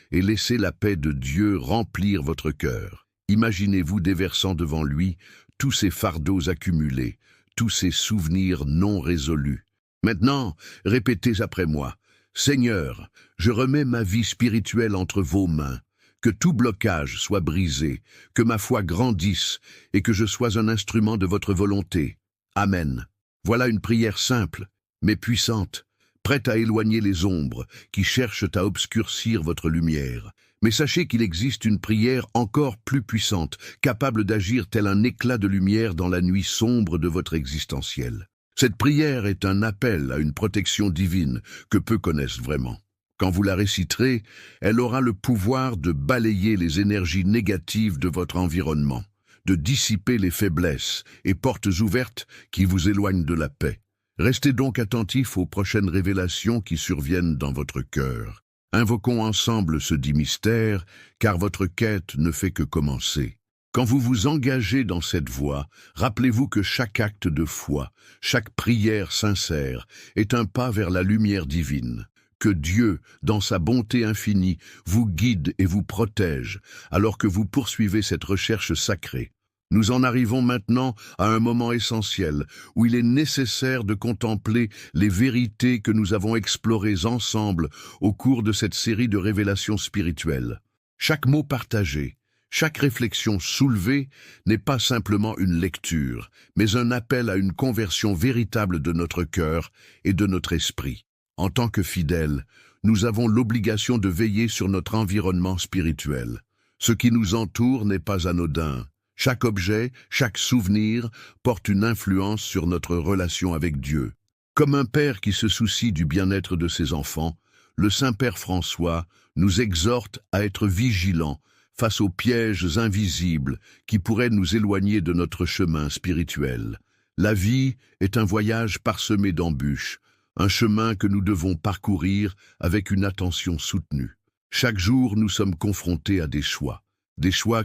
et laissez la paix de Dieu remplir votre cœur. Imaginez-vous déversant devant lui tous ces fardeaux accumulés, tous ces souvenirs non résolus. Maintenant, répétez après moi. Seigneur, je remets ma vie spirituelle entre vos mains. Que tout blocage soit brisé, que ma foi grandisse et que je sois un instrument de votre volonté. Amen. Voilà une prière simple, mais puissante, prête à éloigner les ombres qui cherchent à obscurcir votre lumière. Mais sachez qu'il existe une prière encore plus puissante, capable d'agir tel un éclat de lumière dans la nuit sombre de votre existentiel. Cette prière est un appel à une protection divine que peu connaissent vraiment. Quand vous la réciterez, elle aura le pouvoir de balayer les énergies négatives de votre environnement, de dissiper les faiblesses et portes ouvertes qui vous éloignent de la paix. Restez donc attentifs aux prochaines révélations qui surviennent dans votre cœur. Invoquons ensemble ce dit mystère, car votre quête ne fait que commencer. Quand vous vous engagez dans cette voie, rappelez-vous que chaque acte de foi, chaque prière sincère, est un pas vers la lumière divine. Que Dieu, dans sa bonté infinie, vous guide et vous protège, alors que vous poursuivez cette recherche sacrée. Nous en arrivons maintenant à un moment essentiel où il est nécessaire de contempler les vérités que nous avons explorées ensemble au cours de cette série de révélations spirituelles. Chaque mot partagé, chaque réflexion soulevée n'est pas simplement une lecture, mais un appel à une conversion véritable de notre cœur et de notre esprit. En tant que fidèles, nous avons l'obligation de veiller sur notre environnement spirituel. Ce qui nous entoure n'est pas anodin. Chaque objet, chaque souvenir porte une influence sur notre relation avec Dieu. Comme un père qui se soucie du bien-être de ses enfants, le Saint-Père François nous exhorte à être vigilants face aux pièges invisibles qui pourraient nous éloigner de notre chemin spirituel. La vie est un voyage parsemé d'embûches, un chemin que nous devons parcourir avec une attention soutenue. Chaque jour, nous sommes confrontés à des choix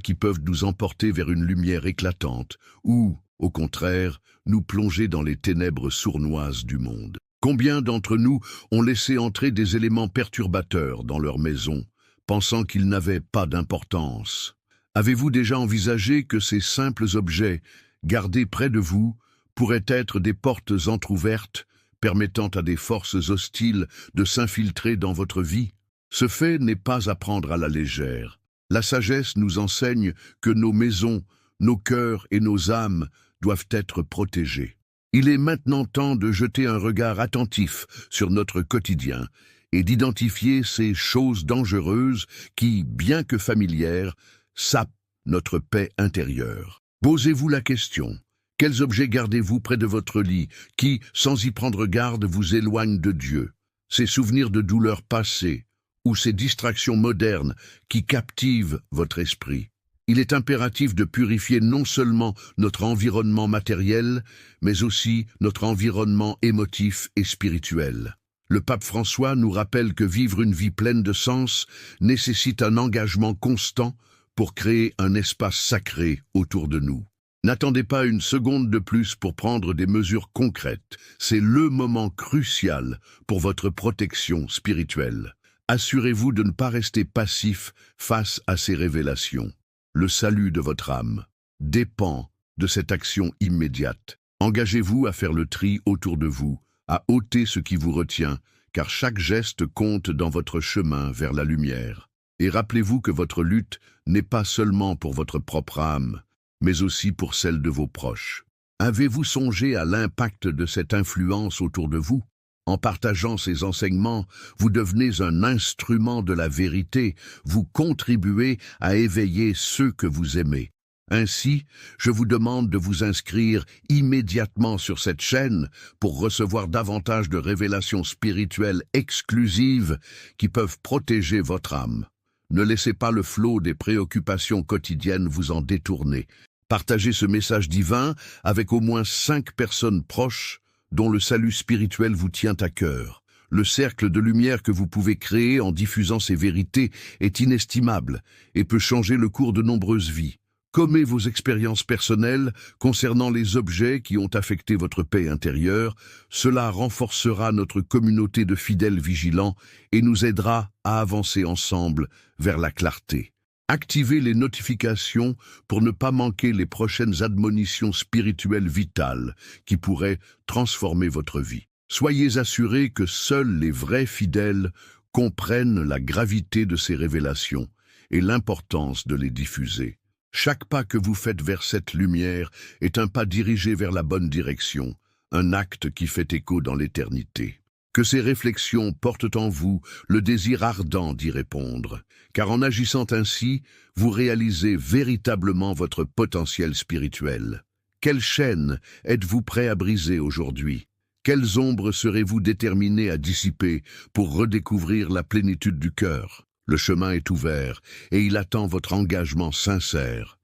qui peuvent nous emporter vers une lumière éclatante ou, au contraire, nous plonger dans les ténèbres sournoises du monde. Combien d'entre nous ont laissé entrer des éléments perturbateurs dans leur maison, pensant qu'ils n'avaient pas d'importance? Avez-vous déjà envisagé que ces simples objets, gardés près de vous, pourraient être des portes entr'ouvertes, permettant à des forces hostiles de s'infiltrer dans votre vie? Ce fait n'est pas à prendre à la légère. La sagesse nous enseigne que nos maisons, nos cœurs et nos âmes doivent être protégés. Il est maintenant temps de jeter un regard attentif sur notre quotidien et d'identifier ces choses dangereuses qui, bien que familières, sapent notre paix intérieure. Posez-vous la question. Quels objets gardez-vous près de votre lit qui, sans y prendre garde, vous éloignent de Dieu? Ces souvenirs de douleurs passées ou ces distractions modernes qui captivent votre esprit? Il est impératif de purifier non seulement notre environnement matériel, mais aussi notre environnement émotif et spirituel. Le pape François nous rappelle que vivre une vie pleine de sens nécessite un engagement constant pour créer un espace sacré autour de nous. N'attendez pas une seconde de plus pour prendre des mesures concrètes. C'est le moment crucial pour votre protection spirituelle. Assurez-vous de ne pas rester passif face à ces révélations. Le salut de votre âme dépend de cette action immédiate. Engagez-vous à faire le tri autour de vous, à ôter ce qui vous retient, car chaque geste compte dans votre chemin vers la lumière. Et rappelez-vous que votre lutte n'est pas seulement pour votre propre âme, mais aussi pour celle de vos proches. Avez-vous songé à l'impact de cette influence autour de vous? En partageant ces enseignements, vous devenez un instrument de la vérité, vous contribuez à éveiller ceux que vous aimez. Ainsi, je vous demande de vous inscrire immédiatement sur cette chaîne pour recevoir davantage de révélations spirituelles exclusives qui peuvent protéger votre âme. Ne laissez pas le flot des préoccupations quotidiennes vous en détourner. Partagez ce message divin avec au moins 5 personnes proches dont le salut spirituel vous tient à cœur. Le cercle de lumière que vous pouvez créer en diffusant ces vérités est inestimable et peut changer le cours de nombreuses vies. Commez vos expériences personnelles concernant les objets qui ont affecté votre paix intérieure. Cela renforcera notre communauté de fidèles vigilants et nous aidera à avancer ensemble vers la clarté. Activez les notifications pour ne pas manquer les prochaines admonitions spirituelles vitales qui pourraient transformer votre vie. Soyez assurés que seuls les vrais fidèles comprennent la gravité de ces révélations et l'importance de les diffuser. Chaque pas que vous faites vers cette lumière est un pas dirigé vers la bonne direction, un acte qui fait écho dans l'éternité. Que ces réflexions portent en vous le désir ardent d'y répondre, car en agissant ainsi, vous réalisez véritablement votre potentiel spirituel. Quelle chaîne êtes-vous prêt à briser aujourd'hui? Quelles ombres serez-vous déterminé à dissiper pour redécouvrir la plénitude du cœur? Le chemin est ouvert et il attend votre engagement sincère.